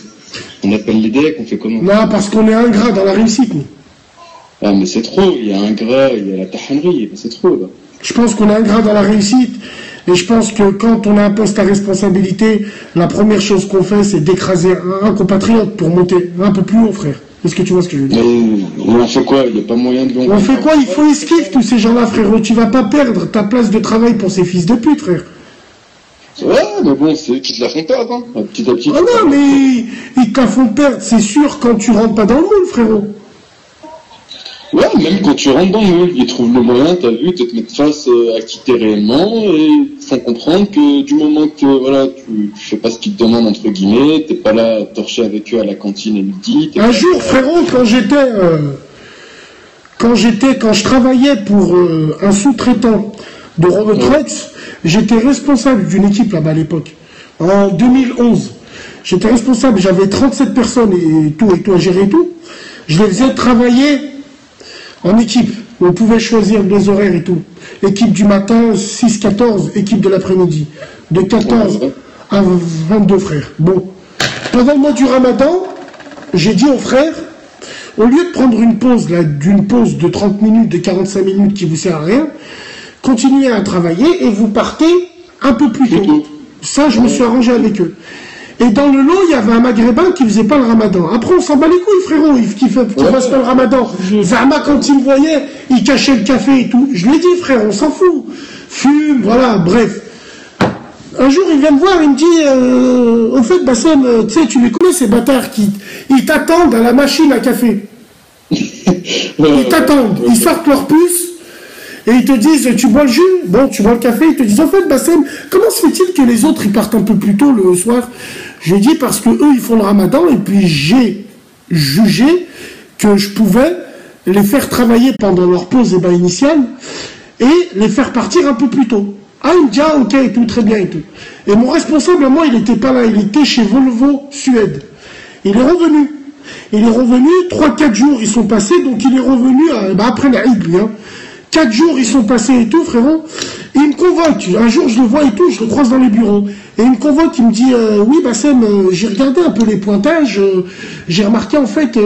On appelle les decks, on fait comment? Non, parce qu'on est ingrat dans la réussite, nous. Ah, mais c'est trop, il y a un gras, il y a la tahannerie, c'est trop, là. Je pense qu'on est ingrat dans la réussite, et je pense que quand on a un poste à responsabilité, la première chose qu'on fait, c'est d'écraser un compatriote pour monter un peu plus haut, frère. Est-ce que tu vois ce que je veux dire? Mais on fait quoi? Il n'y a pas moyen de... On fait quoi? Il faut esquiver tous ces gens-là, frérot. Tu vas pas perdre ta place de travail pour ces fils de pute, frère. Ouais, mais bon, c'est qu'ils te la font perdre, hein. Petit à petit. Ah non, mais ils te la font perdre, c'est sûr, quand tu rentres pas dans le moule, frérot. Ouais, même quand tu rentres dans le moule, ils trouvent le moyen, t'as vu, de te mettre face à qui t'es réellement, et ils font comprendre que du moment que, voilà, tu fais pas ce qu'ils te demandent, entre guillemets, t'es pas là à torcher avec eux à la cantine à midi. Un jour, frérot, quand je travaillais pour un sous-traitant de Renault Trucks, j'étais responsable d'une équipe là-bas à l'époque, en 2011. J'étais responsable, j'avais 37 personnes et tout à gérer et tout. Je les faisais travailler en équipe. On pouvait choisir des horaires et tout. Équipe du matin, 6-14, équipe de l'après-midi. De 14 à 22 frères. Bon. Pendant le mois du Ramadan, j'ai dit aux frères, au lieu de prendre une pause, là, d'une pause de 30 minutes, de 45 minutes qui vous sert à rien, continuez à travailler et vous partez un peu plus tôt. Ça, je me suis arrangé avec eux. Et dans le lot, il y avait un maghrébin qui faisait pas le ramadan. Après, on s'en bat les couilles, frérot, qui fasse pas le ramadan. Zama, quand il me voyait, il cachait le café et tout. Je lui ai dit, frère, on s'en fout. Fume, voilà, bref. Un jour, il vient me voir, il me dit, au fait, Bassem, tu sais, tu les connais, ces bâtards ils t'attendent à la machine à café. Ils t'attendent, ils sortent leur puce, et ils te disent, tu bois le jus? Bon, tu bois le café, ils te disent, en fait, Bassem, comment se fait-il que les autres, ils partent un peu plus tôt le soir? J'ai dit, parce que eux, ils font le ramadan, et puis j'ai jugé que je pouvais les faire travailler pendant leur pause initiale, et les faire partir un peu plus tôt. Ah, il me dit, ah, ok, et tout, très bien, et tout. Et mon responsable, moi, il n'était pas là, il était chez Volvo Suède. Il est revenu. 3-4 jours, ils sont passés, donc il est revenu, après la Eid, lui, hein. 4 jours, ils sont passés et tout, frérot. Et il me convoque. Un jour, je le vois et tout, je le croise dans les bureaux. Et il me convoque, il me dit, oui, Bassem, j'ai regardé un peu les pointages, j'ai remarqué, en fait, qu'il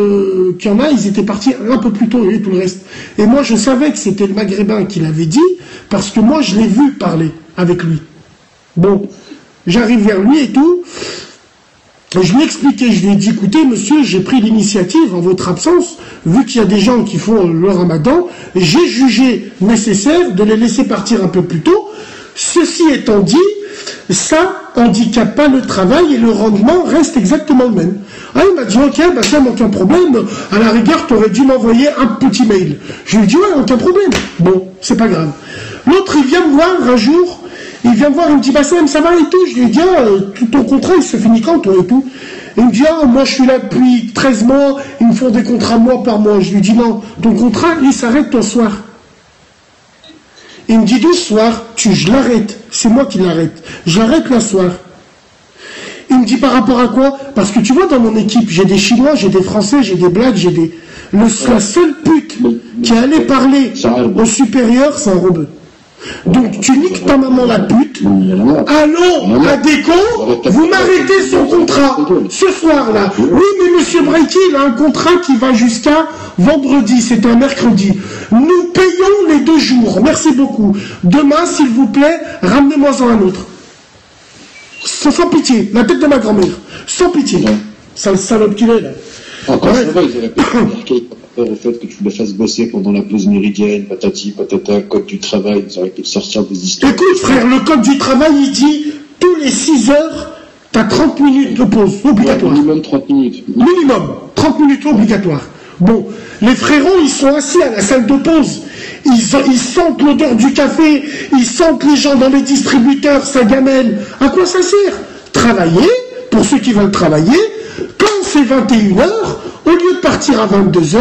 y en a, ils étaient partis un peu plus tôt et tout le reste. Et moi, je savais que c'était le maghrébin qui l'avait dit, parce que moi, je l'ai vu parler avec lui. Bon, j'arrive vers lui et tout. Je lui ai expliqué, je lui ai dit, écoutez, monsieur, j'ai pris l'initiative en votre absence, vu qu'il y a des gens qui font le ramadan, j'ai jugé nécessaire de les laisser partir un peu plus tôt. Ceci étant dit, ça handicape pas le travail et le rendement reste exactement le même. Ah, il m'a dit, ok, bah ça, aucun problème, à la rigueur, tu aurais dû m'envoyer un petit mail. Je lui ai dit, ouais, aucun problème. Bon, c'est pas grave. L'autre, il vient me voir un jour, il vient me voir, il me dit, bah ça va et tout. Je lui ai dit, ah, ton contrat, il se finit quand, toi, et tout. Il me dit, ah, moi, je suis là depuis 13 mois, ils me font des contrats mois par mois. Je lui dis, non, ton contrat, il s'arrête ton soir. Il me dit, du soir, je l'arrête. C'est moi qui l'arrête. Je l'arrête le soir. Il me dit, par rapport à quoi? Parce que tu vois, dans mon équipe, j'ai des Chinois, j'ai des Français, j'ai des Blacks, j'ai des... La seule pute qui allait parler au supérieur, c'est un rebeu. Donc, tu niques ta maman la pute. Allons à Déco, vous m'arrêtez son contrat ce soir-là. Oui, mais monsieur Breiki, il a un contrat qui va jusqu'à vendredi, c'est un mercredi. Nous payons les 2 jours. Merci beaucoup. Demain, s'il vous plaît, ramenez-moi-en un autre. Sans pitié, la tête de ma grand-mère. Sans pitié. Sale salope qu'il est, là. Encore ça va, ils auraient pu marquer par rapport au fait que tu le fasses bosser pendant la pause méridienne, patati, patata, code du travail, ils auraient pu sortir des histoires. Écoute, frère, le code du travail, il dit, tous les 6 heures, t'as 30 minutes de pause, obligatoire. Ouais, minimum 30 minutes. Minimum, 30 minutes obligatoire. Bon, les frérots, ils sont assis à la salle de pause. Ils sentent l'odeur du café, ils sentent les gens dans les distributeurs, ça gamelle. À quoi ça sert? Travailler, pour ceux qui veulent travailler, quand c'est 21h, au lieu de partir à 22h,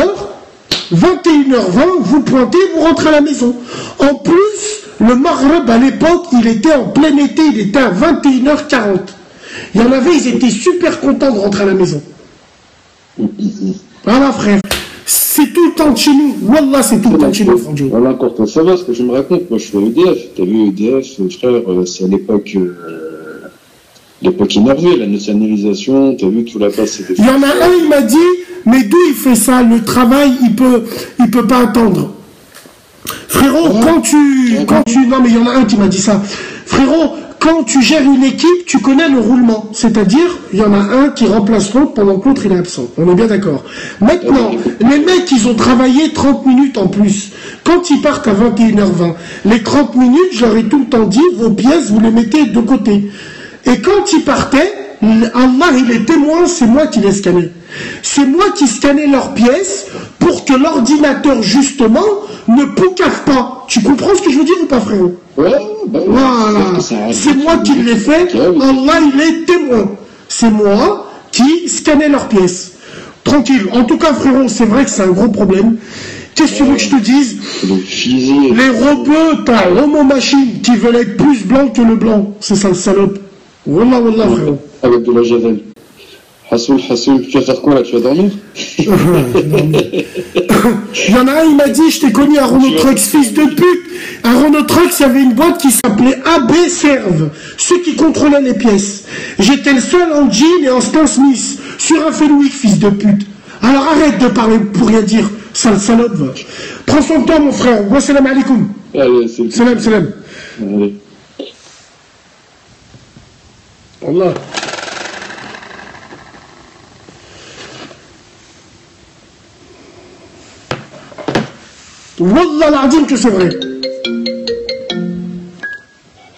21h20, vous pointez, vous rentrez à la maison. En plus, le Maghreb, à l'époque, il était en plein été, il était à 21h40. Il y en avait, ils étaient super contents de rentrer à la maison. Voilà, frère. C'est tout le temps de chez nous. Wallah, c'est tout le temps de chez nous, Franjo. Voilà, encore ça va, ce que je me raconte. Moi, je suis à EDF. T'as vu, EDF, frère, c'est à l'époque énervée, la nationalisation. T'as vu, tout là-bas, c'était... Il y en a un, il m'a dit, mais d'où il fait ça? Le travail, il peut pas attendre. Frérot, quand tu... Non, mais il y en a un qui m'a dit ça. Frérot, quand tu gères une équipe, tu connais le roulement. C'est-à-dire, il y en a un qui remplace l'autre pendant que l'autre il est absent. On est bien d'accord. Maintenant, les mecs, ils ont travaillé 30 minutes en plus. Quand ils partent à 21h20, les 30 minutes, je leur ai tout le temps dit, vos pièces, vous les mettez de côté. Et quand ils partaient, Allah, il est témoin, c'est moi qui les scannais. C'est moi qui scannais leurs pièces pour que l'ordinateur, justement, ne poucave pas. Tu comprends ce que je veux dire ou pas, frérot? Ouais, bah ouais. Voilà. C'est moi qui l'ai fait. Allah, il est témoin. C'est moi qui scannais leurs pièces. Tranquille. En tout cas, frérot, c'est vrai que c'est un gros problème. Qu'est-ce que tu veux que je te dise? Les robots, t'as Homo Machine qui veulent être plus blanc que le blanc. C'est ça le salope. Wallah, wallah, frérot. Avec de la javel. Hassoul, tu vas faire quoi là? Tu vas dormir? Il y en a un, il m'a dit, je t'ai connu à Renault Trucks, fils de pute. À Renault Trucks, il y avait une boîte qui s'appelait AB Serve, ceux qui contrôlaient les pièces. J'étais le seul en jean et en Stan Smith, sur un Fenwick, fils de pute. Alors arrête de parler pour rien dire, sale salope. Prends son temps, mon frère. Wa salam alaikum. Allez, c'est le... Salam. Allez. Allah. Wallah l'adime que c'est vrai.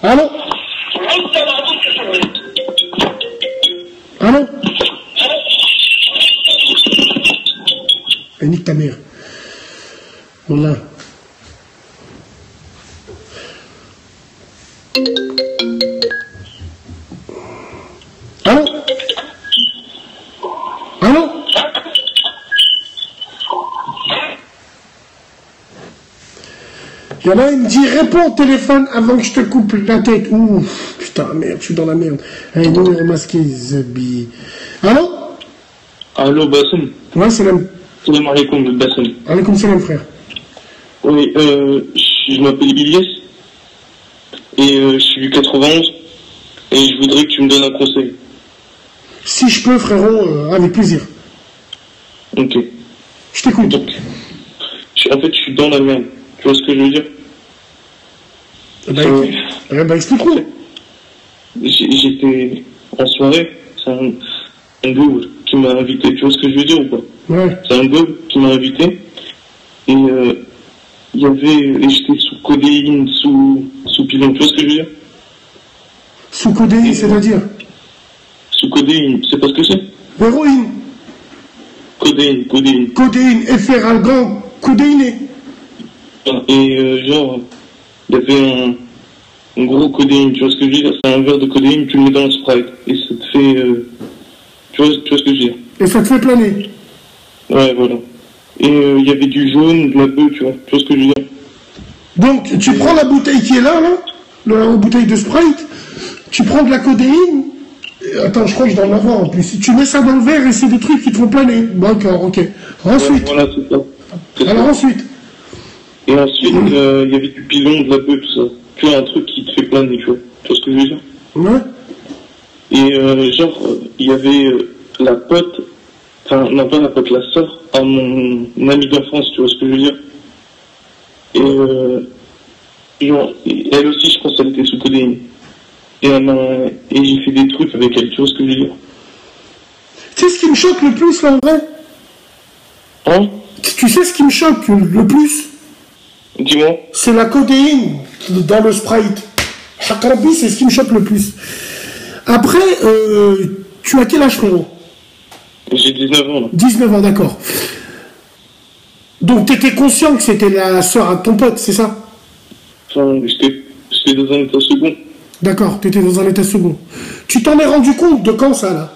Allô? Allô? Et nique ta mère. Wallah. Allô? Allô? Il y en a un, il me dit, réponds au téléphone avant que je te coupe la tête. Ouh, putain, merde, je suis dans la merde. Allez, numéro masqué, Zabi. Allô? Allô, Bassem. Ouais, salam. Salam alaikum, Bassem. Alaikum salam, frère. Oui, je m'appelle Ilyes. Et je suis du 91. Et je voudrais que tu me donnes un conseil. Si je peux, frérot, avec plaisir. Ok. Je t'écoute. Donc, en fait, je suis dans la merde. Tu vois ce que je veux dire? Bah, explique-nous. j'étais en soirée, c'est un gars qui m'a invité, tu vois ce que je veux dire ou pas? Ouais. C'est un gars qui m'a invité, et j'étais sous codéine, sous pilon, tu vois ce que je veux dire? Sous codéine, c'est-à-dire? Sous codéine, tu sais pas ce que c'est? Héroïne. Codéine. Codéine, effet algan, codéiné. Et genre, il y avait un gros codéine, tu vois ce que je veux dire? C'est un verre de codéine, tu le mets dans le Sprite, et ça te fait... tu vois ce que je veux dire? Et ça te fait planer. Ouais, voilà. Et il y avait du jaune, de la bleue, tu vois ce que je veux dire? Donc, tu prends la bouteille qui est là, la bouteille de Sprite, tu prends de la codéine, attends, je crois que je dois en avoir en plus. Si tu mets ça dans le verre et c'est des trucs qui te font planer. D'accord, ok. Ensuite. Ouais, voilà, c'est ça. Alors ensuite. Et ensuite, il y avait du pilon, de la bœuf, tout ça. Tu vois, un truc qui te fait planer, tu vois ce que je veux dire? Ouais. Et genre, il y avait la pote, enfin, non pas la pote, la sœur à mon ami d'enfance, tu vois ce que je veux dire? Et genre, elle aussi, je pense qu'elle était sous codéine. Et j'ai fait des trucs avec elle, tu vois ce que je veux dire? Tu sais ce qui me choque le plus, là, en vrai? Hein? Tu sais ce qui me choque le plus? Dis-moi. C'est la codéine dans le Sprite. Hakrabi, c'est ce qui me choque le plus. Après, tu as quel âge, frérot? J'ai 19 ans, là. 19 ans, d'accord. Donc, t'étais conscient que c'était la sœur à ton pote, c'est ça? Enfin, j'étais dans un état second. D'accord, t'étais dans un état second. Tu t'en es rendu compte de quand, ça, là?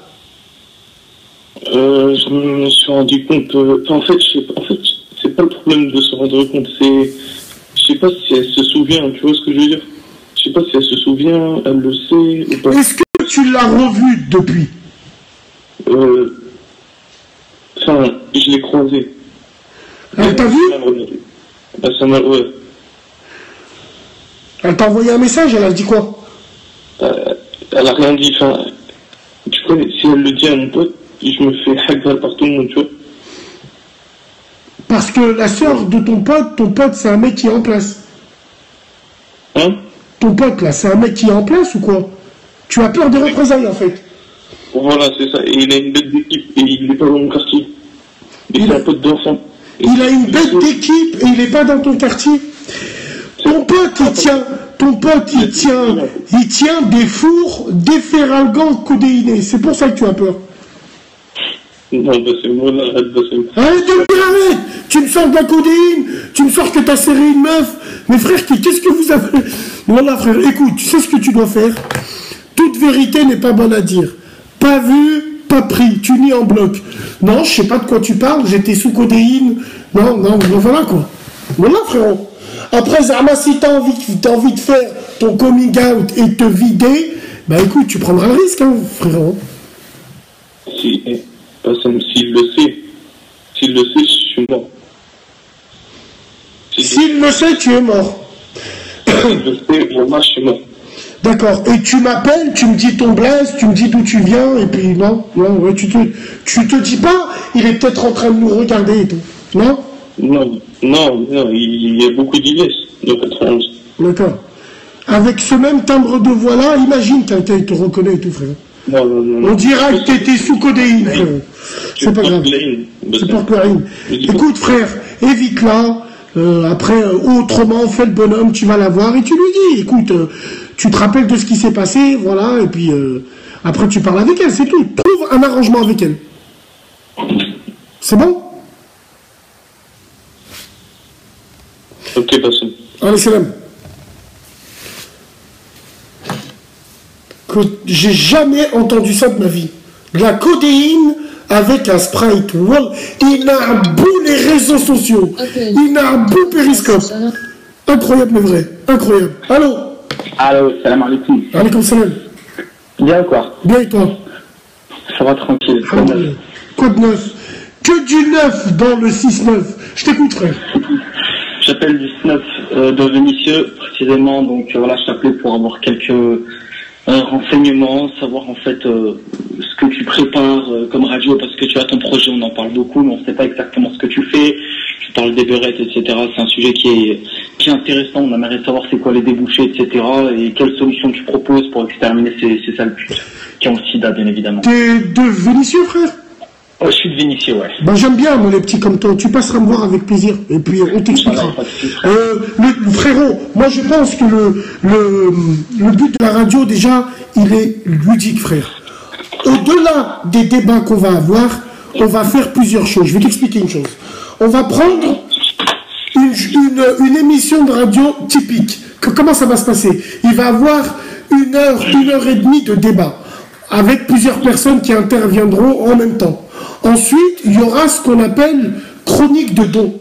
Je me suis rendu compte... en fait, c'est pas le problème de se rendre compte, c'est... Je sais pas si elle se souvient, tu vois ce que je veux dire? Je sais pas si elle se souvient, elle le sait ou pas. Est-ce que tu l'as revue depuis? Enfin, je l'ai croisée. Elle t'a vu? Ouais. Elle t'a envoyé un message, elle a dit quoi? Elle a rien dit, enfin... Tu connais, si elle le dit à mon pote, je me fais hacker par tout le monde, tu vois. Parce que la sœur de ton pote, c'est un mec qui est en place. Hein? Ton pote, là, c'est un mec qui est en place ou quoi? Tu as peur des représailles, en fait. Voilà, c'est ça. Et il a une bête d'équipe, et il n'est pas dans mon quartier. Et c'est un pote d'enfant. Il a une bête d'équipe, et il n'est pas dans ton quartier. Ton pote, il tient des fours déferalgants codéinés. C'est pour ça que tu as peur. Non, bah c'est moi, là, arrête, bah c'est... Arrête de me dire, arrête! Tu me sors de la codéine, tu me sors que t'as serré une meuf. Mais frère, qu'est-ce que vous avez... Voilà, frère, écoute, tu sais ce que tu dois faire? Toute vérité n'est pas bonne à dire. Pas vu, pas pris, tu nies en bloc. Non, je sais pas de quoi tu parles, j'étais sous codéine. Non, voilà quoi. Voilà, frérot. Après, Zama, si t'as envie de faire ton coming out et te vider, bah écoute, tu prendras le risque, hein, frérot. S'il le sait, je suis mort. S'il le sait, tu es mort. S'il le sait, moi, je suis mort. D'accord. Et tu m'appelles, tu me dis ton blaze, tu me dis d'où tu viens, et puis ouais, tu te dis pas, il est peut-être en train de nous regarder et tout. Non, il y a beaucoup d'idées de 91. D'accord. Avec ce même timbre de voix-là, imagine quelqu'un te reconnaît et tout, frère. Non. On dira que t'étais sous codéine, frère. C'est pas grave. C'est pour codéine. Écoute, frère, évite-la. Après, autrement, fais le bonhomme, tu vas la voir et tu lui dis, écoute, tu te rappelles de ce qui s'est passé, voilà, et puis après tu parles avec elle, c'est tout. Trouve un arrangement avec elle. C'est bon? Ok, passons. Allez, salam. J'ai jamais entendu ça de ma vie. La codéine avec un Sprite. Wow. Il a un bout les réseaux sociaux. Okay. Il a un bout Périscope. Incroyable mais vrai. Incroyable. Allô? Allô, salam alaikum. Alaikum salam. Bien ou quoi? Bien et toi? Ça va tranquille. Quoi de neuf? Que du neuf dans le 6-9. Je t'écoute, frère. J'appelle du 6-9 de Vénitieux, précisément. Donc voilà, je t'appelais pour avoir quelques renseignements, savoir en fait ce que tu prépares comme radio, parce que tu as ton projet, on en parle beaucoup, mais on ne sait pas exactement ce que tu fais. Tu tu parles des beurrettes, etc. C'est un sujet qui est intéressant. On aimerait savoir c'est quoi les débouchés, etc. et quelles solutions tu proposes pour exterminer ces sales putes qui ont le sida, bien évidemment. T'es de Vénitieux, frère? Oh, je suis de Vénitieux, ouais. Ben, j'aime bien, moi, les petits comme toi. Tu passeras me voir avec plaisir. Et puis, on t'expliquera. Frérot, moi, je pense que le but de la radio, déjà, il est ludique, frère. Au-delà des débats qu'on va avoir, on va faire plusieurs choses. Je vais t'expliquer une chose. On va prendre une émission de radio typique. Comment ça va se passer? Il va y avoir 1 heure et demie de débat, avec plusieurs personnes qui interviendront en même temps. Ensuite, il y aura ce qu'on appelle chronique de dons.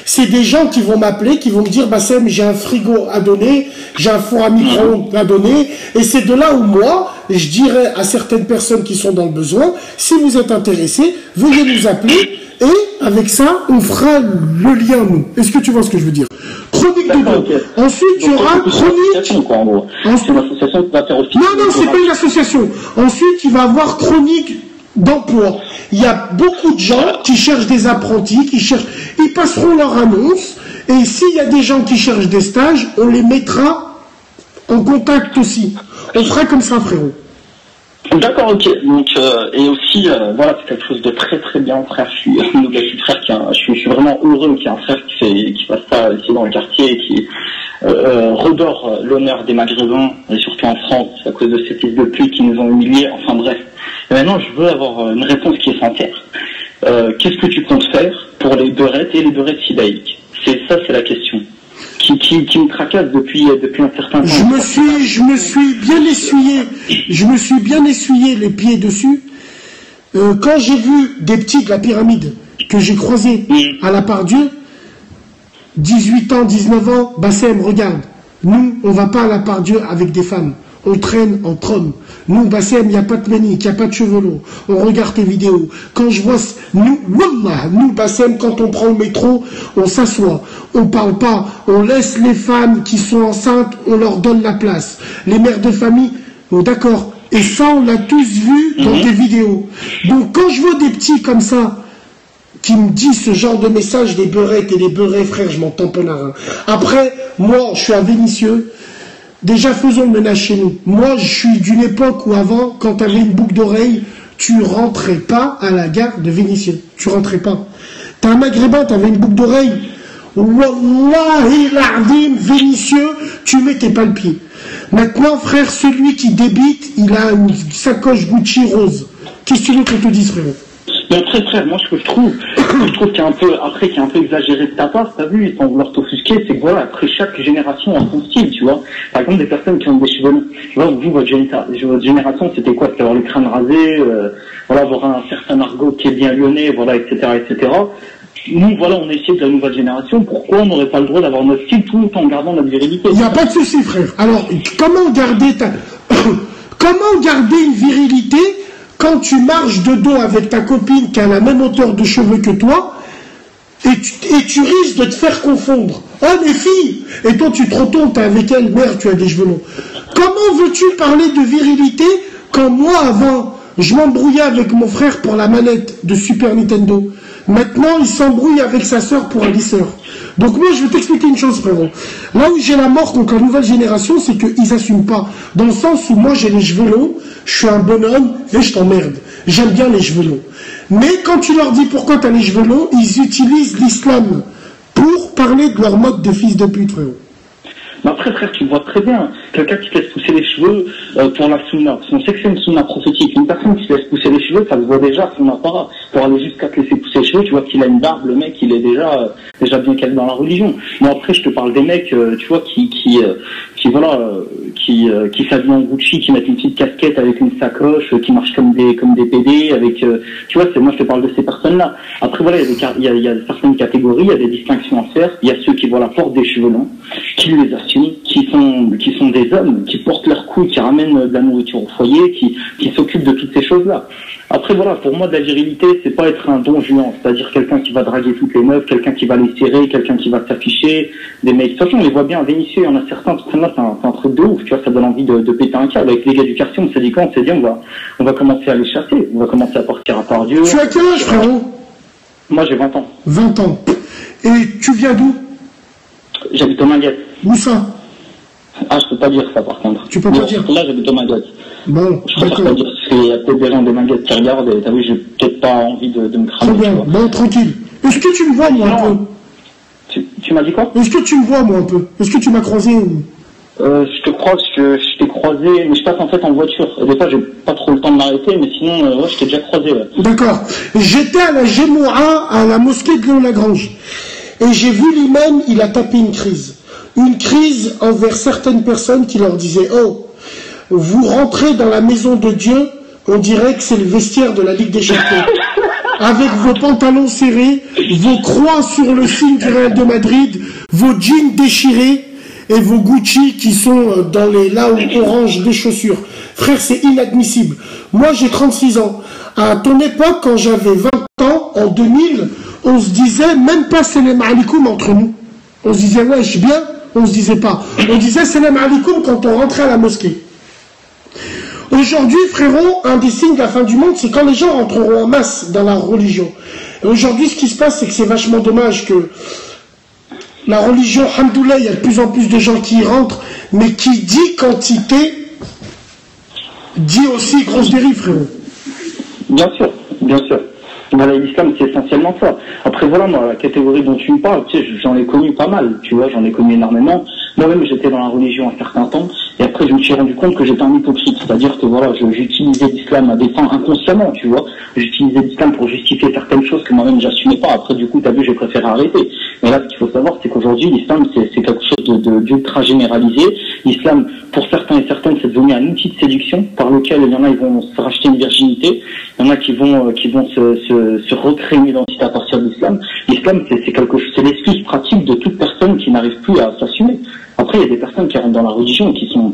C'est des gens qui vont m'appeler, qui vont me dire, Bassem, j'ai un frigo à donner, j'ai un four à micro-ondes à donner, et c'est de là où moi, je dirais à certaines personnes qui sont dans le besoin, si vous êtes intéressés, veuillez nous appeler, et avec ça, on fera le lien, nous. Est-ce que tu vois ce que je veux dire? Chronique de dons. Okay. Ensuite, il y aura chronique... Quoi, en gros. C'est une association qui va faire office. Non, c'est pas une association. Ensuite, il va y avoir chronique d'emploi. Il y a beaucoup de gens qui cherchent des apprentis, ils passeront leur annonce, et s'il y a des gens qui cherchent des stages, on les mettra en contact aussi. On fera comme ça, frérot. D'accord, ok. Donc, et aussi, voilà, c'est quelque chose de très très bien, frère. Je suis vraiment heureux qu'il y ait un frère qui fasse ça ici dans le quartier et qui redore l'honneur des Maghrébins, et surtout en France, à cause de ces fils de pute qui nous ont humiliés. Enfin bref. Et maintenant, je veux avoir une réponse qui est sincère. Qu'est-ce que tu comptes faire pour les beurettes et les beurettes sidaïques? C'est la question. Qui me tracasse depuis un certain temps. Je me suis bien essuyé les pieds dessus. Quand j'ai vu des petits de la pyramide que j'ai croisés à la Part-Dieu, 18 ans, 19 ans, Bassem, regarde, nous, on va pas à la Part-Dieu avec des femmes. On traîne entre hommes. Nous, Bassem, il n'y a pas de ménique, il n'y a pas de cheveux longs. On regarde tes vidéos. Quand je vois... Nous, Bassem, quand on prend le métro, on s'assoit. On parle pas. On laisse les femmes qui sont enceintes, on leur donne la place. Les mères de famille, oh, d'accord. Et ça, on l'a tous vu dans des vidéos. Donc, quand je vois des petits comme ça, qui me disent ce genre de message, des beurettes et des beurrets, frère, je m'en tamponne à rien. Après, moi, je suis à Vénitieux. Déjà, faisons le ménage chez nous. Moi, je suis d'une époque où avant, quand tu avais une boucle d'oreille, tu rentrais pas à la gare de Vénitieux. Tu rentrais pas. T'es un Maghrébin, tu avais une boucle d'oreille. Wallahi l'Ardim, Vénitieux, tu mettais pas le pied. Maintenant, frère, celui qui débite, il a une sacoche Gucci rose. Qu'est-ce que tu veux qu'on te dise, frérot? Mais après, frère, moi, ce que je trouve qu'il y a un peu, après, qu'il y a un peu exagéré de ta part, t'as vu, sans vouloir t'offusquer, c'est que voilà, après, chaque génération a son style, tu vois. Par exemple, des personnes qui ont des cheveux longs, tu vois, vous, votre génération, c'était quoi? C'était avoir le crâne rasé, voilà, avoir un certain argot qui est bien lyonnais, voilà, etc., etc. Nous, voilà, on est issus de la nouvelle génération, pourquoi on n'aurait pas le droit d'avoir notre style tout en gardant notre virilité? Il n'y a pas de souci, frère. Alors, comment garder une virilité quand tu marches de dos avec ta copine qui a la même hauteur de cheveux que toi, et tu risques de te faire confondre. Oh, les filles! Et toi, tu te retournes, t'es avec elle, merde, tu as des cheveux longs. Comment veux-tu parler de virilité quand moi, avant, je m'embrouillais avec mon frère pour la manette de Super Nintendo? Maintenant, il s'embrouille avec sa sœur pour un lisseur. Donc moi, je vais t'expliquer une chose, frérot. Là où j'ai la mort contre la nouvelle génération, c'est qu'ils n'assument pas. Dans le sens où moi, j'ai les cheveux longs, je suis un bonhomme, et je t'emmerde. J'aime bien les cheveux longs. Mais quand tu leur dis pourquoi tu as les cheveux longs, ils utilisent l'islam pour parler de leur mode de fils de pute, frérot. Mais après, frère, tu vois très bien, quelqu'un qui se laisse pousser les cheveux pour la sunna. Parce qu'on sait que c'est une sunna prophétique. Une personne qui se laisse pousser les cheveux, ça se voit déjà son apparat. Pour aller jusqu'à te laisser pousser les cheveux, tu vois qu'il a une barbe, le mec, il est déjà bien calé dans la religion. Mais après, je te parle des mecs, tu vois, qui s'habillent en Gucci, qui mettent une petite casquette avec une sacoche, qui marchent comme des PD, avec, tu vois, moi, je te parle de ces personnes-là. Après, voilà, il y a certaines catégories, il y a des distinctions à faire. Il y a ceux qui, voilà, portent des cheveux longs, qui les assument, qui sont des hommes, qui portent leurs couilles, qui ramènent de la nourriture au foyer, qui s'occupent de toutes ces choses-là. Après, voilà, pour moi, de la virilité, c'est pas être un don juan, c'est-à-dire quelqu'un qui va draguer toutes les meufs, quelqu'un qui va les serrer, quelqu'un qui va s'afficher, des mecs. De toute façon, on les voit bien à Vénitieux, il y en a certains, c'est un truc de ouf, tu vois, ça donne envie de péter un câble. Avec les gars du quartier, on s'est dit quoi? On s'est dit, on va commencer à les chasser, on va commencer à partir à Part-Dieu. Tu as quel âge, frérot? Moi, j'ai 20 ans. 20 ans. Et tu viens d'où? J'habite au Maguette. Où ça? Ah, je peux pas dire ça par contre. Tu peux pas dire? Là, j'habite au Maguette. Bon, je préfère pas dire, parce qu'il y a peut-être des gens de Maguette qui regardent, et t'as vu, j'ai peut-être pas envie de me cramer. Très bien, bon, tranquille. Est-ce que tu me vois, moi, un peu? Tu m'as dit quoi? Est-ce que tu me vois, moi, un peu? Est-ce que tu m'as croisé je te croise, je t'ai croisé, mais je passe en fait en voiture. Et des fois, j'ai pas trop le temps de m'arrêter, mais sinon, ouais, je t'ai déjà croisé. Ouais. D'accord. J'étais à la Gémoura, à la mosquée de Léon-Lagrange. Et j'ai vu l'imam, il a tapé une crise. Une crise envers certaines personnes qui leur disaient « Oh, vous rentrez dans la maison de Dieu, on dirait que c'est le vestiaire de la Ligue des Champions. Avec vos pantalons serrés, vos croix sur le signe du Real de Madrid, vos jeans déchirés, et vos Gucci qui sont dans les là où orange des chaussures. Frère, c'est inadmissible. Moi, j'ai 36 ans. À ton époque, quand j'avais 20 ans, en 2000, on se disait même pas salam alikoum entre nous. On se disait wesh bien, on se disait pas. On disait salam alikoum quand on rentrait à la mosquée. Aujourd'hui, frérot, un des signes de la fin du monde, c'est quand les gens rentreront en masse dans la religion. Et aujourd'hui, ce qui se passe, c'est que c'est vachement dommage que la religion, alhamdoulilah, il y a de plus en plus de gens qui y rentrent, mais qui dit quantité, dit aussi grosse dérive, frérot. Bien sûr, bien sûr. Voilà, l'islam, c'est essentiellement ça. Après, voilà, moi, la catégorie dont tu me parles, tu sais, j'en ai connu pas mal, tu vois, j'en ai connu énormément. Moi-même, j'étais dans la religion un certain temps, et après, je me suis rendu compte que j'étais un hypocrite. C'est-à-dire que, voilà, j'utilisais l'islam à des fins inconsciemment, tu vois. J'utilisais l'islam pour justifier certaines choses que moi-même, j'assumais pas. Après, du coup, t'as vu, j'ai préféré arrêter. Mais là, ce qu'il faut savoir, c'est qu'aujourd'hui, l'islam, c'est quelque chose d'ultra généralisé. L'islam, pour certains et certaines, c'est devenu un outil de séduction par lequel il y en a, ils vont se racheter une virginité. Il y en a qui vont se recréer une identité à partir de l'islam. L'islam, c'est quelque chose, c'est l'excuse pratique de toute personne qui n'arrive plus à s'assumer. Après, il y a des personnes qui rentrent dans la religion et qui sont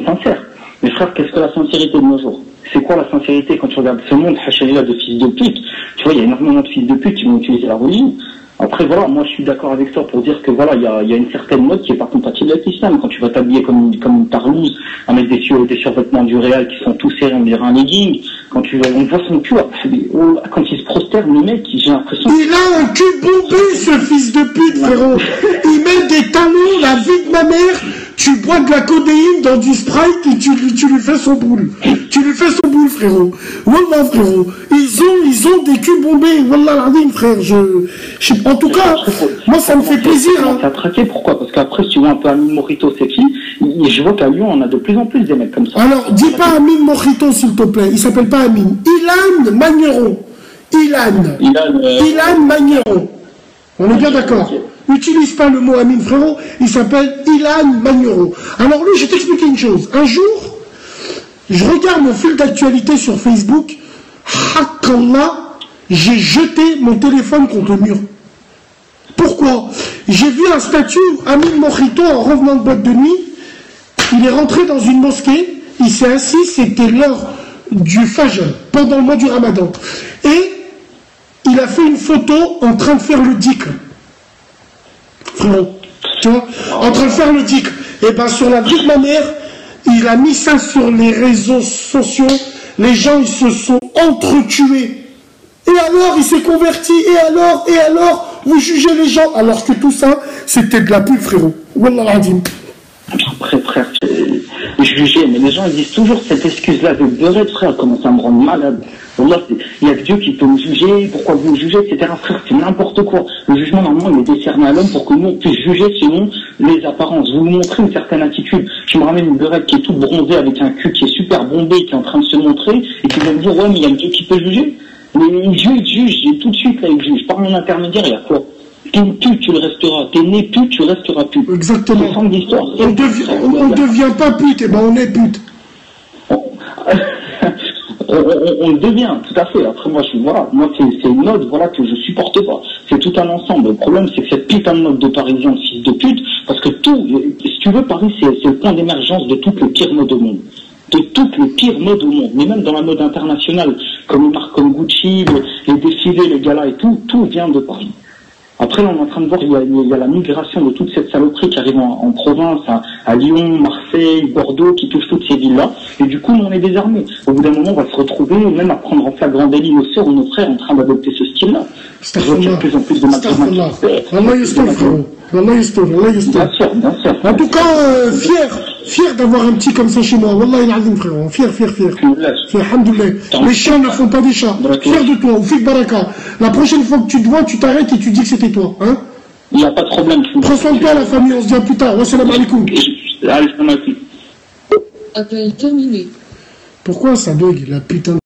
sincères. Mais frère, qu'est-ce que la sincérité de nos jours? C'est quoi la sincérité quand tu regardes ce monde, hachalilah, de fils de pute? Tu vois, il y a énormément de fils de pute qui vont utiliser la religion. Après, voilà, moi je suis d'accord avec toi pour dire que voilà, il y a une certaine mode qui est pas compatible avec l'islam. Quand tu vas t'habiller comme une tarlouse, à mettre des survêtements du Real qui sont tous serrés, on dirait un legging, on voit son cul, quand il se prosterne, le mec, j'ai l'impression... Il a un cul bombé, ce fils de pute, frérot. Il met des talons, la vie de ma mère, tu bois de la codéine dans du Sprite et tu lui fais son boule. Tu lui fais son boule, frérot. Wallah, frérot. Ils ont des culs bombés. Wallah, l'adine, frère. En tout cas, moi, ça me fait plaisir. Hein. Ça a traqué, pourquoi? Parce qu'après, si tu vois un peu Amine Morito, c'est qui? Je vois qu'à Lyon, on a de plus en plus des mecs comme ça. Alors, dis pas Amine Morito, s'il te plaît. Il s'appelle pas Amine. Ilan Magneron. Ilan Magneron. On est bien d'accord. N'utilise pas le mot Amine, frérot. Il s'appelle Ilan Magneron. Alors lui, je vais t'expliquer une chose. Un jour, je regarde mon fil d'actualité sur Facebook. Hakallah, j'ai jeté mon téléphone contre le mur. Pourquoi? J'ai vu un statut, Amine Morito, en revenant de boîte de nuit. Il est rentré dans une mosquée. Il s'est assis, c'était l'heure du Fajr, pendant le mois du Ramadan. Et il a fait une photo en train de faire le dhikr. Frérot, tu vois, en train de faire le dhikr. Et ben sur la vie de ma mère, il a mis ça sur les réseaux sociaux. Les gens, ils se sont entretués. Et alors, il s'est converti. Et alors, vous jugez les gens. Alors que tout ça, c'était de la pub, frérot. Wallah l'adim. Après, frère, juger, mais les gens ils disent toujours cette excuse-là de beurette, frère, comment ça me rend malade. Wallah, il y a que Dieu qui peut me juger, pourquoi vous me jugez, etc. Frère, c'est n'importe quoi. Le jugement, normalement, il est décerné à l'homme pour que nous, on puisse juger selon les apparences. Vous montrez une certaine attitude. Je me ramène une beurette qui est toute bronzée avec un cul qui est super bombé, qui est en train de se montrer, et qui va me dire, ouais, mais il y a Dieu qui peut juger. Mais il juge, et tout de suite, là, il juge. Par mon intermédiaire, il y a quoi? T'es une pute, tu le resteras. T'es né pute, tu resteras pute. Exactement. C'est fin de l'histoire. On devient pas pute, et ben on est pute. On le devient, tout à fait. Après, moi, c'est une mode, voilà, que je supporte pas. C'est tout un ensemble. Le problème, c'est que cette putain de mode de parisien, de fils de pute, parce que si tu veux, Paris, c'est le point d'émergence de toutes les pires modes au monde. De toutes les pires modes au monde. Mais même dans la mode internationale, comme les marques comme Gucci, les défilés, les galas et tout vient de Paris. Après, là, on est en train de voir, il y a la migration de toute cette saloperie qui arrive en province, à Lyon, Marseille, Bordeaux, qui touche toutes ces villes-là. Et du coup, on est désarmés. Au bout d'un moment, on va se retrouver, même à prendre en flagrant délit nos sœurs ou nos frères en train d'adopter ce style-là. Je vois qu'il y a de plus en plus de Astaghfirullah. Allah yastour, frérot. Allah yastour, Allah yastour. Bien sûr, bien sûr. En tout cas, fier d'avoir un petit comme ça chez moi. Wallah il azim, frérot. Fier. Alhamdoulilah. Les chiens ne font pas des chats. Fier de toi. Ou fik baraka. La prochaine fois que tu te vois, tu t'arrêtes et tu dis que c'était toi. Hein? Il n'y a pas de problème. Prends soin de toi, la famille. On se dit à plus tard. Wassalamu alaikum. Allez, salam alaikum. Appel terminé. Pourquoi ça bug, la putain de...